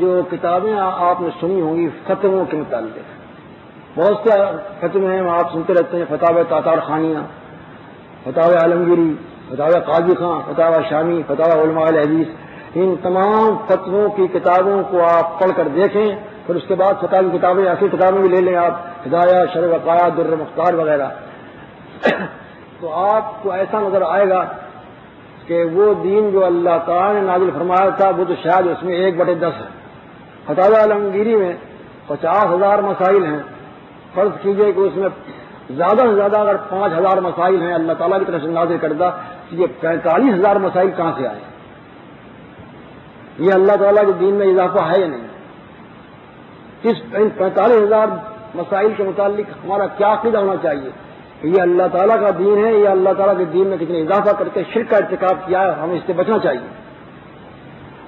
جو کتابیں آپ نے سنی ہوں گی فتووں کے متعلق، بہت سے فتوے ہیں آپ سنتے رہتے ہیں، فتاوی تاتار خانیہ، فتاوی عالمگیری، فتاوی قاضی خان، فتاوی شامی، فتاوی علماء الحدیث۔ ان تمام فتووں کی کتابوں کو آپ پڑھ کر دیکھیں، پھر اس کے بعد فتاوی کتابیں ایسی کتابیں بھی لے لیں آپ، ہدایہ، شرح وقایہ، در مختار وغیرہ، تو آپ کو ایسا نظر آئے گا کہ وہ دین جو اللہ تعالیٰ نے نازل فرمایا تھا وہ تو شاید اس میں 1/10 ہے۔ فتاوی عالمگیری میں 50,000 مسائل ہیں، فرض کیجئے کہ اس میں زیادہ سے زیادہ اگر 5,000 مسائل ہیں اللہ تعالیٰ کی طرف سے نازل کردہ، تو یہ 45,000 مسائل کہاں سے آئے؟ یہ اللہ تعالیٰ کے دین میں اضافہ ہے یا نہیں؟ اس 45,000 مسائل کے متعلق ہمارا کیا عقیدہ ہونا چاہیے کہ یہ اللہ تعالیٰ کا دین ہے یا اللہ تعالیٰ کے دین میں کسی نے اضافہ کر کے شرک کا ارتکاب کیا ہے، ہمیں اس سے بچنا چاہیے۔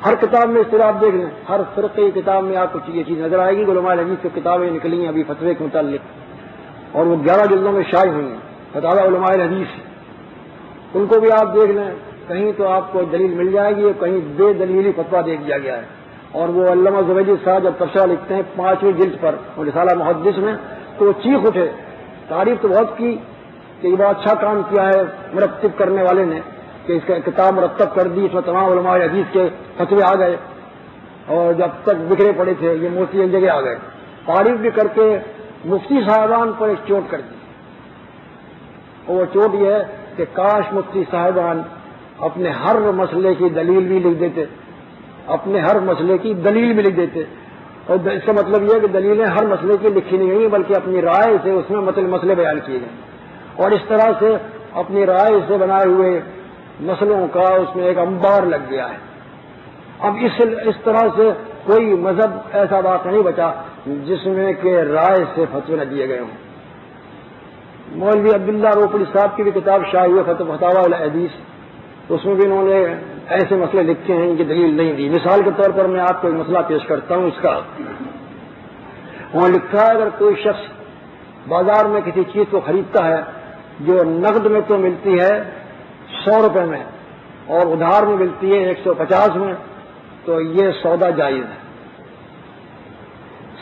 ہر کتاب میں اس طرح آپ دیکھ لیں، ہر فرقے کی کتاب میں آپ کو یہ چیز نظر آئے گی۔ علماء الحدیث کی کتابیں نکلی ہیں ابھی فتوے کے متعلق، اور وہ 11 جلدوں میں شائع ہوئی ہیں، فتاوی علماء الحدیث، ان کو بھی آپ دیکھ لیں، کہیں تو آپ کو دلیل مل جائے گی، کہیں بے دلیلی فتویٰ دے دیا گیا ہے۔ اور وہ علامہ زبیدی صاحب جب تبصرہ لکھتے ہیں 5ویں جلد پر رسالہ محدث میں، تو وہ چیخ اٹھے، تعریف تو بہت کی کہ یہ بہت اچھا کام کیا ہے مرتب کرنے والے نے کہ اس کا کتاب مرتب کر دی، اس میں تمام علماء حدیث کے فتوے آ گئے، اور جب تک بکھرے پڑے تھے یہ موتی ایک جگہ آ گئے۔ تعریف بھی کر کے مفتی صاحبان پر ایک چوٹ کر دی، اور وہ چوٹ یہ ہے کہ کاش مفتی صاحبان اپنے ہر مسئلے کی دلیل بھی لکھ دیتے، اپنے ہر مسئلے کی دلیل بھی لکھ دیتے، اور اس کا مطلب یہ ہے کہ دلیلیں ہر مسئلے کی لکھی نہیں گئی بلکہ اپنی رائے سے اس میں مسئلے بیان کیے گئے، اور اس طرح سے اپنی رائے سے بنائے ہوئے مسئلوں کا اس میں ایک انبار لگ گیا ہے۔ اب اس طرح سے کوئی مذہب ایسا واقع نہیں بچا جس میں کہ رائے سے فتوے نہ دیے گئے ہوں۔ مولوی عبداللہ روپڑی صاحب کی بھی کتاب شائع ہوئی فتاوی الحدیث، اس میں بھی انہوں نے ایسے مسئلے لکھے ہیں کہ دلیل نہیں دی۔ مثال کے طور پر میں آپ کو ایک مسئلہ پیش کرتا ہوں اس کا۔ وہاں لکھا ہے اگر کوئی شخص بازار میں کسی چیز کو خریدتا ہے جو نقد میں تو ملتی ہے 100 روپے میں اور ادھار میں ملتی ہے 150 میں، تو یہ سودا جائز ہے۔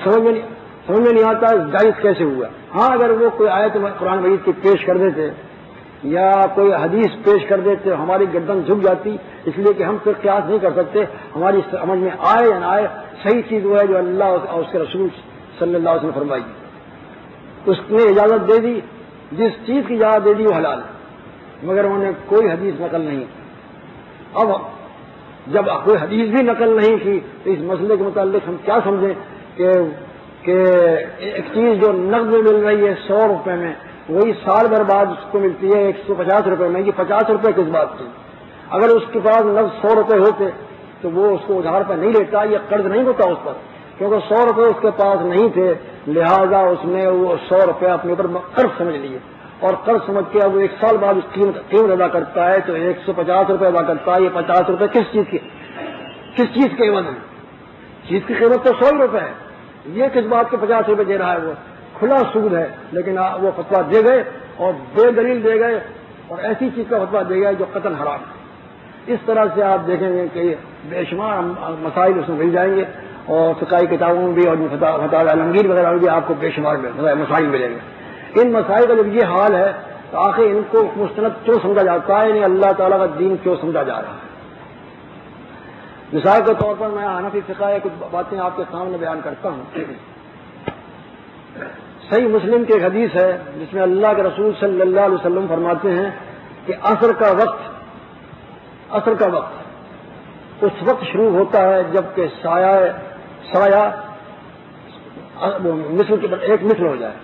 سمجھ میں نہیں آتا جائز کیسے ہوا؟ ہاں اگر وہ کوئی آیت قرآن مجید کی پیش کر دیتے یا کوئی حدیث پیش کر دیتے ہماری گردن جھک جاتی، اس لیے کہ ہم پھر قیاس نہیں کر سکتے، ہماری سمجھ میں آئے یا نہ آئے، صحیح چیز وہ ہے جو اللہ اور اس کے رسول صلی اللہ علیہ وسلم نے فرمائی، اس نے اجازت دے دی، جس چیز کی اجازت دے دی وہ حلال ہے، مگر انہوں نے کوئی حدیث نقل نہیں کی۔ اب جب کوئی حدیث بھی نقل نہیں کی تو اس مسئلے کے متعلق ہم کیا سمجھیں کہ ایک چیز جو نقد میں مل رہی ہے 100 روپے میں، وہی سال بھر بعد اس کو ملتی ہے 150 روپے میں، یہ 50 روپے کس بات کی؟ اگر اس کے پاس نقد 100 روپے ہوتے تو وہ اس کو ادھار پر نہیں لیتا، یہ قرض نہیں ہوتا اس پر، کیونکہ 100 روپے اس کے پاس نہیں تھے، لہذا اس نے وہ 100 روپے اپنے اوپر قرض سمجھ لیے، اور قرض سمجھ کے اب وہ 1 سال بعد اس قیمت ادا کرتا ہے تو 150 روپے ادا کرتا ہے۔ یہ 50 روپے کس چیز کی قیمت ہے؟ چیز کی قیمت تو 100 روپے ہے، یہ کس بات کے 50 روپے دے رہا ہے؟ وہ کھلا سود ہے، لیکن وہ فتویٰ دے گئے اور بے دلیل دے گئے، اور ایسی چیز کا فتویٰ دے گئے جو قطعاً حرام ہے۔ اس طرح سے آپ دیکھیں گے کہ بے شمار مسائل اس میں مل جائیں گے، اور فقہی کتابوں میں بھی اور فتاوی عالمگیر وغیرہ میں بھی آپ کو بے شمار مسائل ملیں گے۔ ان مسائل کا جب یہ حال ہے تو آخر ان کو مستند کیوں سمجھا جاتا ہے، یعنی اللہ تعالیٰ کا دین کیوں سمجھا جا رہا ہے؟ مثال کے طور پر میں حنفی فقہ کچھ باتیں آپ کے سامنے بیان کرتا ہوں۔ صحیح مسلم کی ایک حدیث ہے جس میں اللہ کے رسول صلی اللہ علیہ وسلم فرماتے ہیں کہ عصر کا وقت اس وقت شروع ہوتا ہے جب کہ سایہ مثل کے ایک مثل ہو جائے،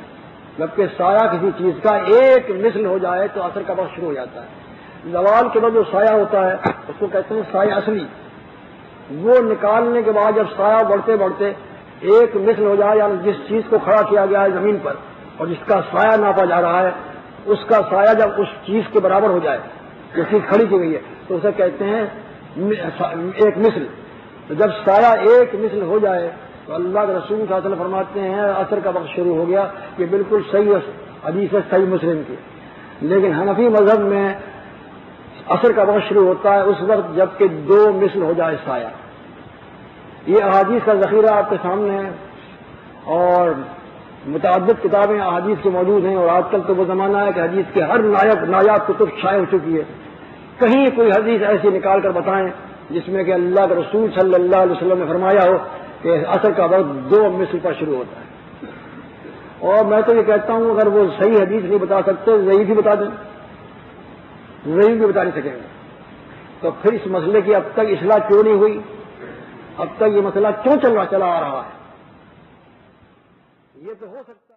جبکہ سایہ کسی چیز کا ایک مثل ہو جائے تو عصر کا وقت شروع ہو جاتا ہے۔ زوال کے بعد جو سایہ ہوتا ہے اس کو کہتے ہیں سایہ اصلی، وہ نکالنے کے بعد جب سایہ بڑھتے بڑھتے ایک مثل ہو جائے، یعنی جس چیز کو کھڑا کیا گیا ہے زمین پر اور جس کا سایہ ناپا جا رہا ہے، اس کا سایہ جب اس چیز کے برابر ہو جائے جو چیز کھڑی کی گئی ہے تو اسے کہتے ہیں ایک مثل۔ تو جب سایہ ایک مثل ہو جائے تو اللہ کے رسول صلی اللہ علیہ وسلم فرماتے ہیں عصر کا وقت شروع ہو گیا۔ یہ بالکل صحیح حدیث ہے صحیح مسلم کی، لیکن حنفی مذہب میں عصر کا وقت شروع ہوتا ہے اس وقت جب کہ 2 مثل ہو جائے سایہ۔ یہ احادیث کا ذخیرہ آپ کے سامنے ہے، اور متعدد کتابیں احادیث کی موجود ہیں، اور آج کل تو وہ زمانہ ہے کہ حدیث کے ہر نایاب کتب شائع ہو چکی ہے۔ کہیں کوئی حدیث ایسی نکال کر بتائیں جس میں کہ اللہ کے رسول صلی اللہ علیہ وسلم نے فرمایا ہو کہ عصر کا وقت 2 مثل پر شروع ہوتا ہے۔ اور میں تو یہ کہتا ہوں اگر وہ صحیح حدیث نہیں بتا سکتے ضعیف بھی بتا دیں، ضعیف بھی بتا نہیں سکیں گے، تو پھر اس مسئلے کی اب تک اصلاح کیوں نہیں ہوئی؟ اب تک یہ مسئلہ کیوں چلا آ رہا ہے؟ یہ تو ہو سکتا ہے